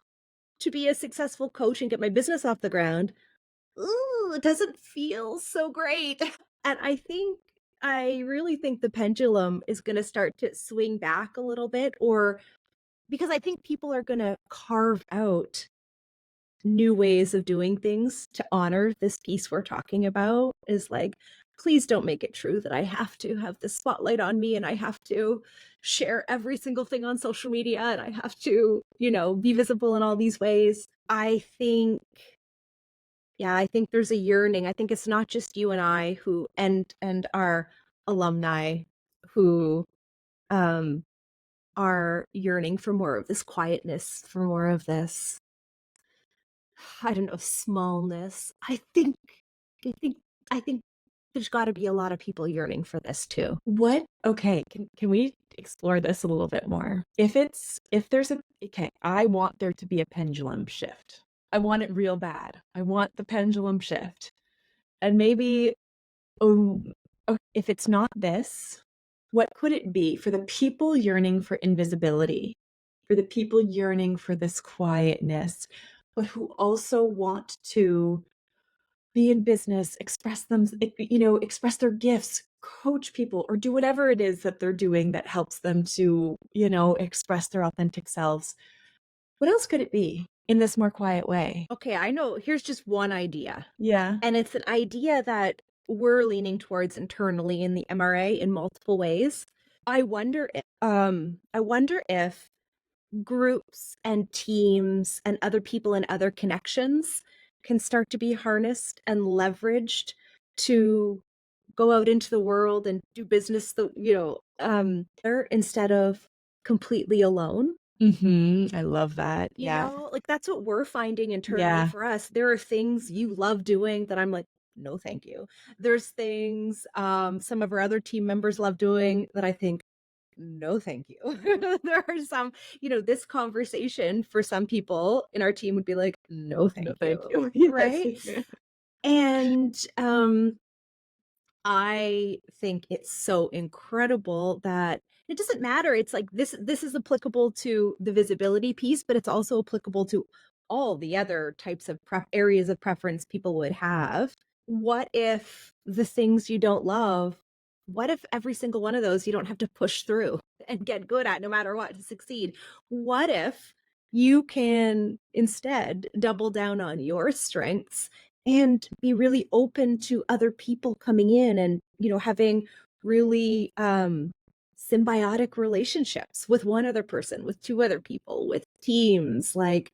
to be a successful coach and get my business off the ground, ooh, it doesn't feel so great. And I really think the pendulum is going to start to swing back a little bit, or because I think people are going to carve out new ways of doing things to honor this piece we're talking about. Is like, please don't make it true that I have to have the spotlight on me and I have to share every single thing on social media and I have to, be visible in all these ways. I think there's a yearning. I think it's not just you and I who and our alumni who are yearning for more of this quietness, for more of this, I don't know, smallness. I think there's got to be a lot of people yearning for this too. Okay, can we explore this a little bit more? I want there to be a pendulum shift. I want it real bad. I want the pendulum shift. And maybe if it's not this, What could it be for the people yearning for invisibility, for the people yearning for this quietness, but who also want to be in business, express them, express their gifts, coach people, or do whatever it is that they're doing that helps them to, express their authentic selves. What else could it be in this more quiet way? Okay, I know. Here's just one idea. Yeah. And it's an idea that we're leaning towards internally in the MRA in multiple ways. I wonder if groups and teams and other people and other connections can start to be harnessed and leveraged to go out into the world and do business instead of completely alone. I love that. You Yeah. know, like that's what we're finding internally Yeah. for us. There are things you love doing that I'm like, no, thank you. There's things some of our other team members love doing that I think, no, thank you. There are some, this conversation for some people in our team would be like, no, No, thank thank you. you. Yes. Right. And I think it's so incredible that it doesn't matter. It's like this is applicable to the visibility piece, but it's also applicable to all the other types of areas of preference people would have. What if the things you don't love, what if every single one of those you don't have to push through and get good at no matter what to succeed? What if you can instead double down on your strengths and be really open to other people coming in and, having really symbiotic relationships with one other person, with two other people, with teams. Like,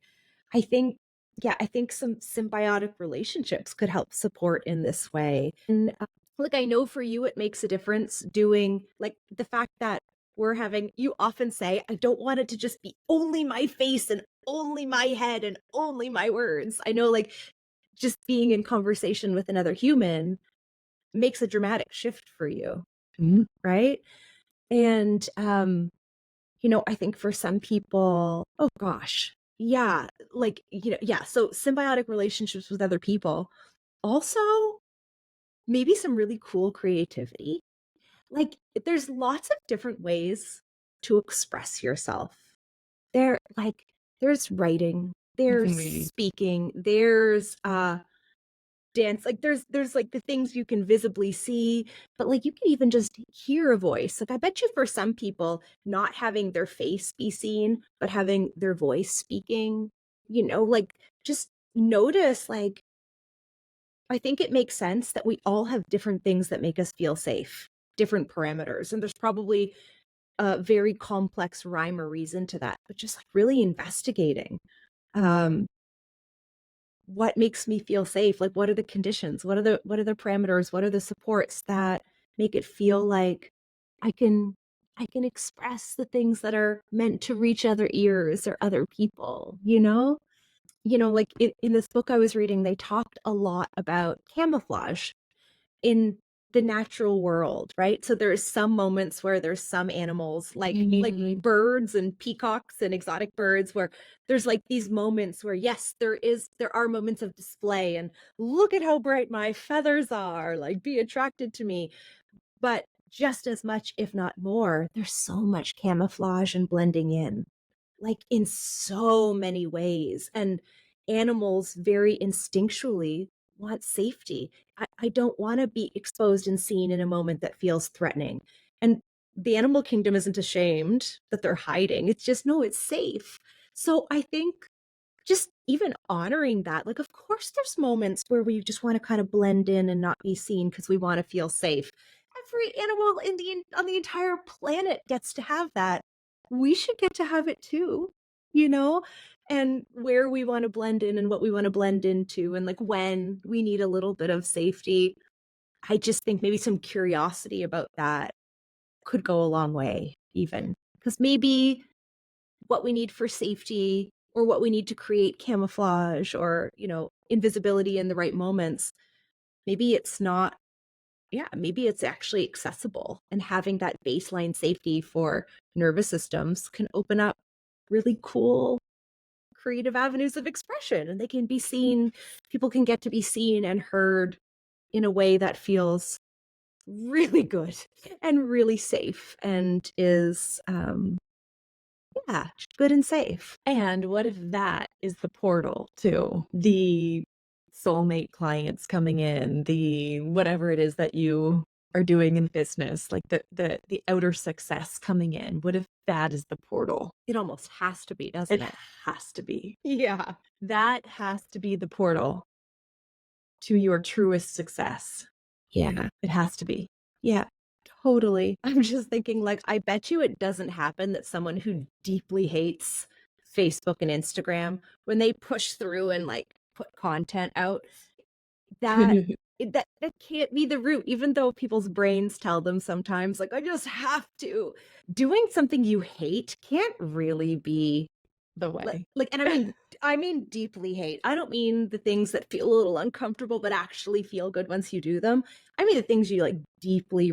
I think, yeah, I think some symbiotic relationships could help support in this way. And like, I know for you, it makes a difference doing like the fact that you often say, I don't want it to just be only my face and only my head and only my words. I know, like, just being in conversation with another human makes a dramatic shift for you, Mhm. right? And I think for some people, oh gosh, yeah, like, yeah, so symbiotic relationships with other people. Also, maybe some really cool creativity. Like, there's lots of different ways to express yourself. There's writing, there's Mhm. speaking, there's dance, like there's like the things you can visibly see, but like you can even just hear a voice. Like I bet you for some people, not having their face be seen but having their voice speaking, like, just notice, like, I think it makes sense that we all have different things that make us feel safe, different parameters, and there's probably a very complex rhyme or reason to that, but just like really investigating um what makes me feel safe? Like, what are the conditions? What are the parameters? What are the supports that make it feel like I can I can express the things that are meant to reach other ears or other people, you know? Like in this book I was reading, they talked a lot about camouflage in the natural world, right? So there's some moments where there's some animals like birds and peacocks and exotic birds where there's like these moments where yes, there are moments of display and look at how bright my feathers are, like be attracted to me. But just as much, if not more, there's so much camouflage and blending in, like in so many ways. And animals very instinctually want safety. I don't want to be exposed and seen in a moment that feels threatening. And the animal kingdom isn't ashamed that they're hiding. It's just, no, it's safe. So I think just even honoring that, like, of course, there's moments where we just want to kind of blend in and not be seen because we want to feel safe. Every animal on the entire planet gets to have that. We should get to have it too, you know? And where we want to blend in and what we want to blend into, and like when we need a little bit of safety. I just think maybe some curiosity about that could go a long way, even because maybe what we need for safety or what we need to create camouflage or, invisibility in the right moments, maybe it's not, yeah, maybe it's actually accessible. And having that baseline safety for nervous systems can open up really cool creative avenues of expression, and they can be seen, people can get to be seen and heard in a way that feels really good and really safe and is, yeah, good and safe. And what if that is the portal to the soulmate clients coming in, the whatever it is that you are doing in business, like the outer success coming in? What if that is the portal? It almost has to be, doesn't It it? has to be. Yeah. That has to be the portal to your truest success. Yeah. It has to be. Yeah. Totally. I'm just thinking, like, I bet you it doesn't happen that someone who deeply hates Facebook and Instagram, when they push through and like put content out, that that can't be the root, even though people's brains tell them sometimes, like, I just have to. Doing something you hate can't really be The way. like, and I mean deeply hate. I don't mean the things that feel a little uncomfortable but actually feel good once you do them. I mean the things you like deeply,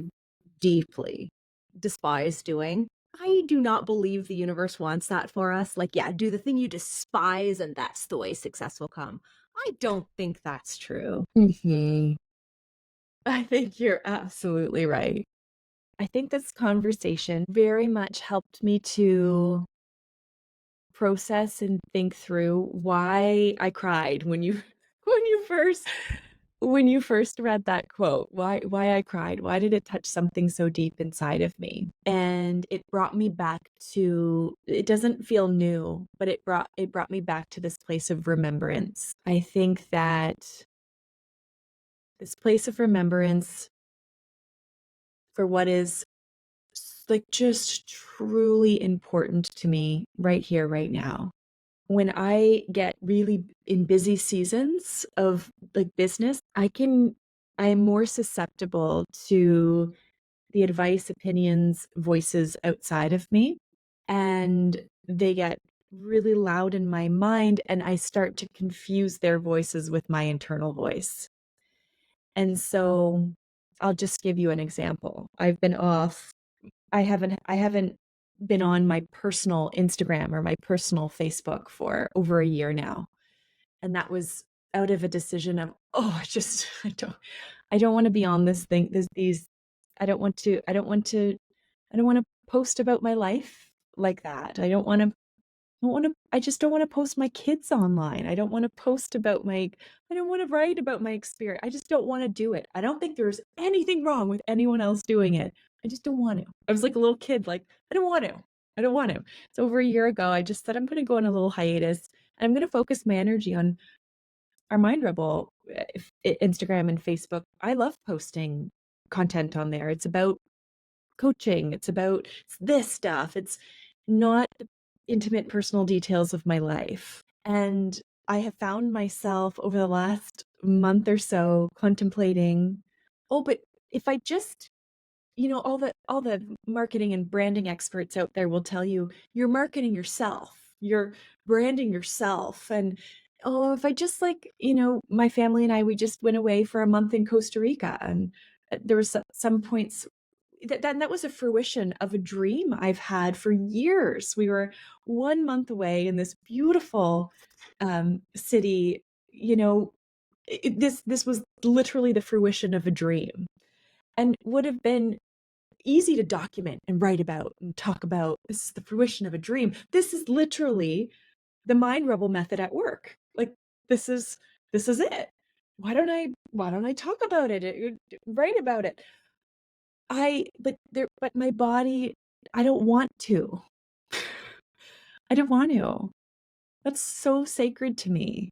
deeply despise doing. I do not believe the universe wants that for us. Like, yeah, do the thing you despise and that's the way success will come. I don't think that's true. Mhm. I think you're absolutely right. I think this conversation very much helped me to process and think through why I cried when you when you first when you first read that quote. Why I cried. Why did it touch something so deep inside of me? And it brought me back to, it doesn't feel new, but it brought me back to this place of remembrance. I think that this place of remembrance for what is like just truly important to me right here, right now. When I get really in busy seasons of like business, I'm more susceptible to the advice, opinions, voices outside of me. And they get really loud in my mind, and I start to confuse their voices with my internal voice. And so I'll just give you an example. I haven't been on my personal Instagram or my personal Facebook for over a year now. And that was out of a decision of, oh, I don't want to be on this thing. These I don't want to post about my life like that. I just don't want to post my kids online. I don't want to I don't want to write about my experience. I just don't want to do it. I don't think there's anything wrong with anyone else doing it. I just don't want to. I was like a little kid, like, I don't want to. I don't want to. So over a year ago, I just said, I'm going to go on a little hiatus and I'm going to focus my energy on our Mind Rebel Instagram and Facebook. I love posting content on there. It's about coaching. It's about this stuff. It's not the intimate personal details of my life. And I have found myself over the last month or so contemplating, oh, but if I just, all the marketing and branding experts out there will tell you you're marketing yourself, you're branding yourself. And oh, if I just my family and I, we just went away for a month in Costa Rica, and there was some points that was a fruition of a dream I've had for years. We were 1 month away in this beautiful city. This was literally the fruition of a dream, and would have been easy to document and write about and talk about. This is the fruition of a dream. This is literally the Mind Rebel method at work. Like this is it. Why don't I talk about it, write about it? But my body, I don't want to. I don't want to. That's so sacred to me.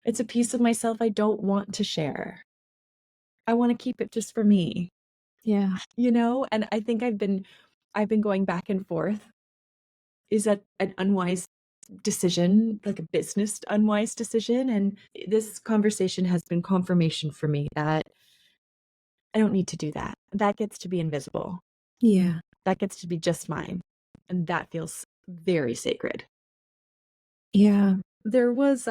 It's a piece of myself I don't want to share. I want to keep it just for me, Yeah. and I think I've been going back and forth. Is that an unwise decision, like a business unwise decision? And this conversation has been confirmation for me that I don't need to do that. That gets to be invisible. Yeah. That gets to be just mine. And that feels very sacred. Yeah. There was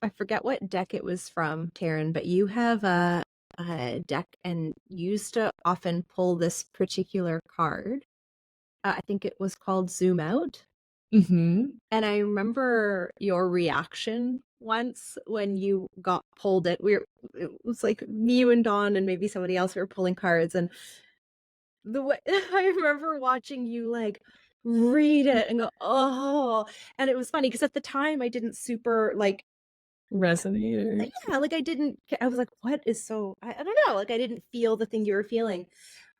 I forget what deck it was from, Taryn, but you have a deck and you used to often pull this particular card. I think it was called Zoom Out. Mm-hmm. And I remember your reaction once when you pulled it, it was like me, you and Dawn and maybe somebody else, we were pulling cards, and the way I remember watching you like read it and go, oh, and it was funny because at the time I didn't super like, Resonator. yeah, like I was like, what is so, I don't know, like I didn't feel the thing you were feeling,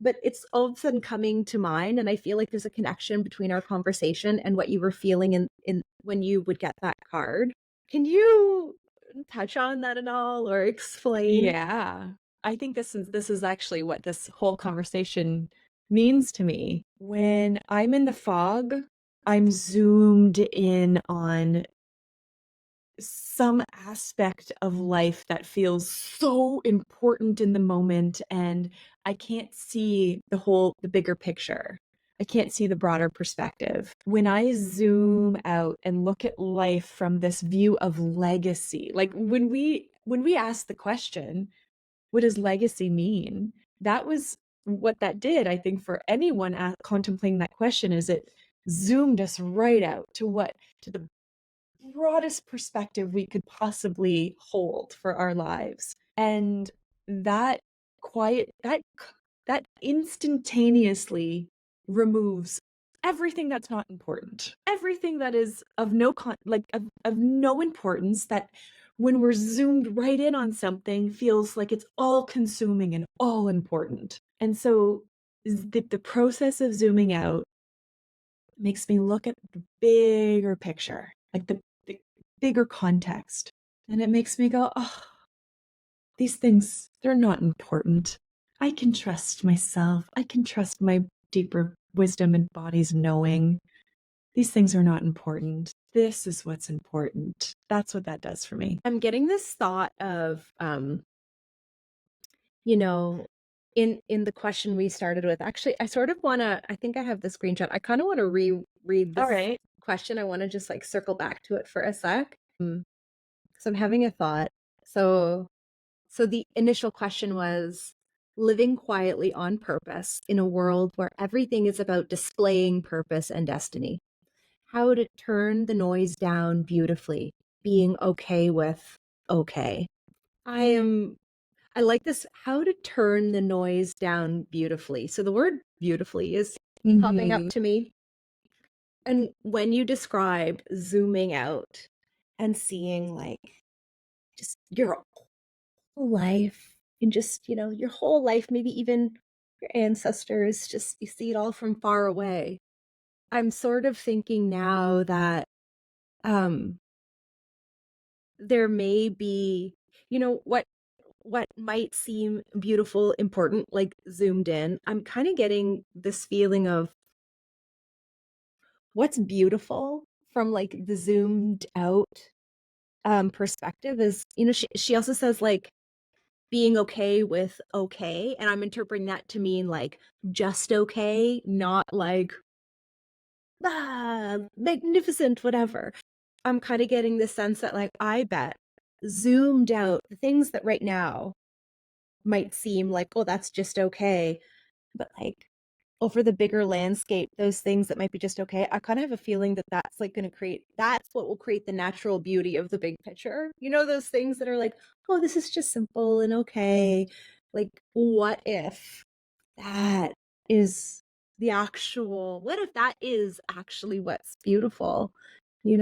but it's all of a sudden coming to mind. And I feel like there's a connection between our conversation and what you were feeling in when you would get that card. Can you touch on that at all or explain? Yeah. I think this is actually what this whole conversation means to me. When I'm in the fog, I'm zoomed in on some aspect of life that feels so important in the moment, and I can't see the bigger picture. I can't see the broader perspective. When I zoom out and look at life from this view of legacy, like when we ask the question, what does legacy mean? That was what that did, I think, for anyone contemplating that question, is it zoomed us right out to the broadest perspective we could possibly hold for our lives. And that quiet, that instantaneously removes everything that's not important, everything that is of of no importance, that when we're zoomed right in on something feels like it's all consuming and all important. And so the process of zooming out makes me look at the bigger picture, like the bigger context. And it makes me go, oh, these things, they're not important. I can trust myself. I can trust my deeper wisdom and body's knowing. These things are not important. This is what's important. That's what that does for me. I'm getting this thought of, you know, in the question we started with. Actually, I sort of want to, I think I have the screenshot. I kind of want to reread this All right. question. I want to just like circle back to it for a sec. So I'm having a thought. So the initial question was living quietly on purpose in a world where everything is about displaying purpose and destiny. How to turn the noise down beautifully, being okay with okay. I like this, how to turn the noise down beautifully. So the word beautifully is popping up to me. And when you describe zooming out and seeing like just your whole life and just, your whole life, maybe even your ancestors, just you see it all from far away. I'm sort of thinking now that um there may be, what might seem beautiful, important, like zoomed in. I'm kind of getting this feeling of what's beautiful from like the zoomed out perspective is, she also says like being okay with okay. And I'm interpreting that to mean like just okay, not like magnificent, whatever. I'm kind of getting the sense that like I bet zoomed out the things that right now might seem like, oh, that's just okay. But like over the bigger landscape, those things that might be just okay, I kind of have a feeling that that's like going to that's what will create the natural beauty of the big picture. Those things that are like, oh, this is just simple and okay. Like, what if that is what if that is actually what's beautiful, in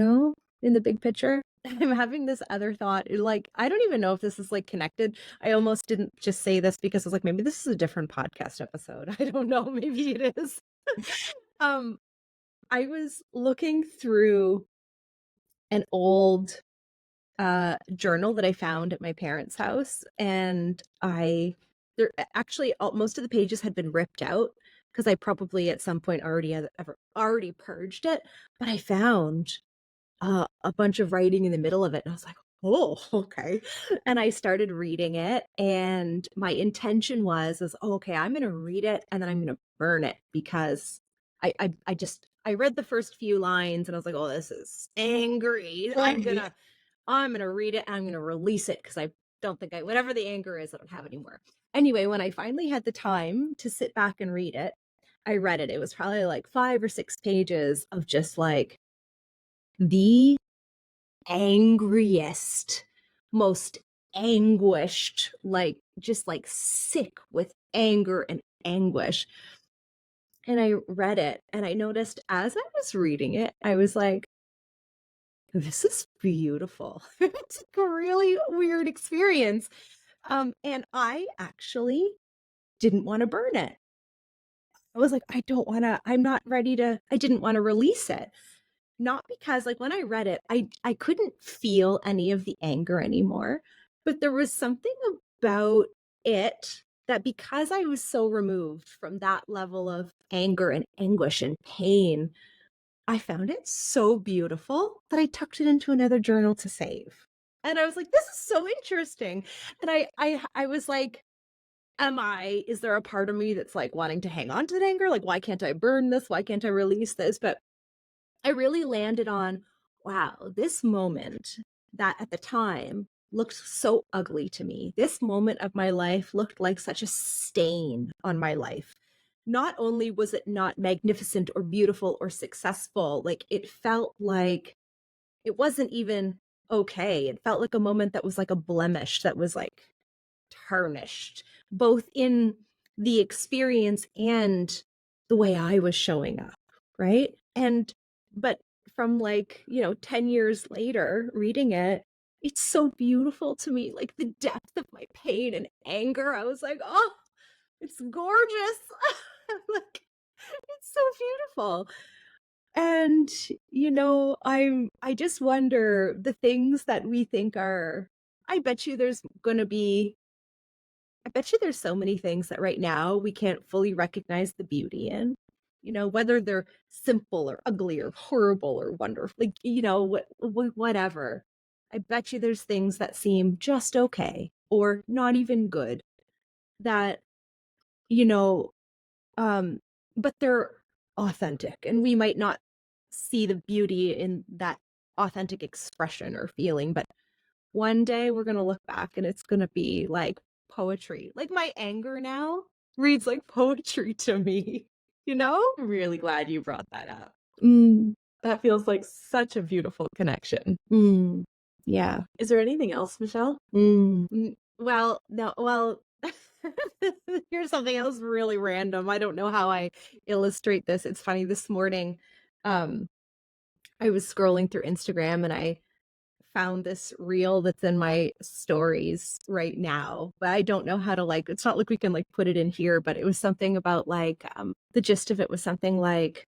the big picture? I'm having this other thought, like, I don't even know if this is like connected. I almost didn't just say this because I was like, maybe this is a different podcast episode. I don't know. Maybe it is. um, I was looking through an old journal that I found at my parents' house, and there actually most of the pages had been ripped out because I probably at some point already purged it, but I found a bunch of writing in the middle of it, and I was like, oh, okay. And I started reading it, and my intention was, oh, okay, I'm gonna read it and then I'm gonna burn it because I read the first few lines and I was like, oh, this is angry. I'm gonna read it and I'm gonna release it because I don't think whatever the anger is, I don't have anymore. Anyway, when I finally had the time to sit back and read it, I read it. It was probably like 5 or 6 pages of just like the angriest, most anguished, like just like sick with anger and anguish. And I read it and I noticed as I was reading it, I was like, this is beautiful. It's a really weird experience. And I actually didn't want to burn it. I was like, I'm not ready to, I didn't want to release it. Not because like when I read it, I couldn't feel any of the anger anymore, but there was something about it that because I was so removed from that level of anger and anguish and pain, I found it so beautiful that I tucked it into another journal to save. And I was like, this is so interesting. And I was like, is there a part of me that's like wanting to hang on to that anger? Like, why can't I burn this? Why can't I release this? But I really landed on, wow, this moment that at the time looked so ugly to me. This moment of my life looked like such a stain on my life. Not only was it not magnificent or beautiful or successful, like it felt like it wasn't even okay. It felt like a moment that was like a blemish that was like tarnished, both in the experience and the way I was showing up, right? But from like, 10 years later, reading it, it's so beautiful to me. Like the depth of my pain and anger, I was like, oh, it's gorgeous. Like, it's so beautiful. And, I just wonder the things that we think are, I bet you there's going to be I bet you there's so many things that right now we can't fully recognize the beauty in, whether they're simple or ugly or horrible or wonderful, like, whatever. I bet you there's things that seem just okay or not even good that, you know, um, but they're authentic and we might not see the beauty in that authentic expression or feeling, but one day we're going to look back and it's going to be like poetry. Like my anger now reads like poetry to me, you know? I'm really glad you brought that up. Mm, That feels like such a beautiful connection. yeah. Is there anything else, Michelle? Well, no, well, here's something else really random. I don't know how I illustrate this. It's funny. This morning, I was scrolling through Instagram and I found this reel that's in my stories right now, but I don't know how to it's not like we can put it in here, but it was something about the gist of it was something like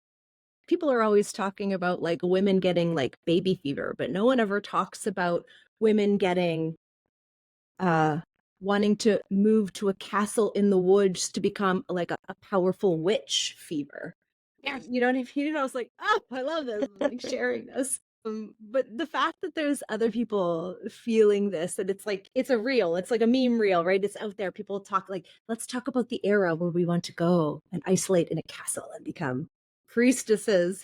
people are always talking about women getting baby fever, but no one ever talks about women getting uh wanting to move to a castle in the woods to become a powerful witch fever. Yeah, you know what I mean? I was like, oh, I love this. I'm sharing this. But the fact that there's other people feeling this, and it's a reel, it's like a meme reel, right? It's out there. People talk let's talk about the era where we want to go and isolate in a castle and become priestesses.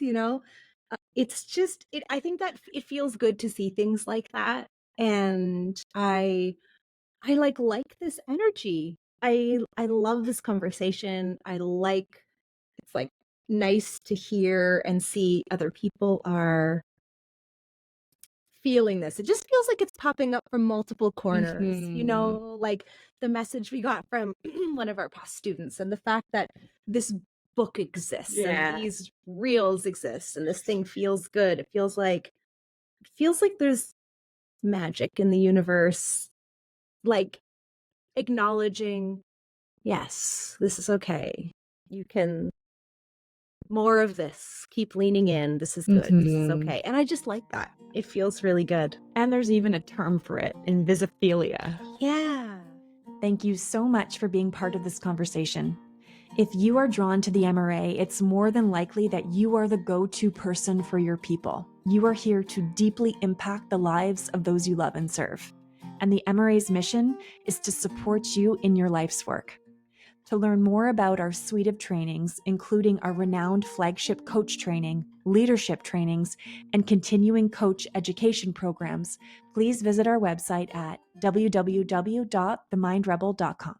It's just, I think that it feels good to see things like that. And I like this energy. I love this conversation. It's nice to hear and see other people are feeling this. It just feels like it's popping up from multiple corners, like the message we got from one of our past students and the fact that this book exists and these reels exist and this thing feels good. It feels like there's magic in the universe, acknowledging, yes, this is okay. You can more of this. Keep leaning in. This is good. This is okay. And I just like that. It feels really good. And there's even a term for it, invisiphilia. Yeah. Thank you so much for being part of this conversation. If you are drawn to the MRA, it's more than likely that you are the go-to person for your people. You are here to deeply impact the lives of those you love and serve. And the MRA's mission is to support you in your life's work. To learn more about our suite of trainings, including our renowned flagship coach training, leadership trainings, and continuing coach education programs, please visit our website at www.themindrebel.com.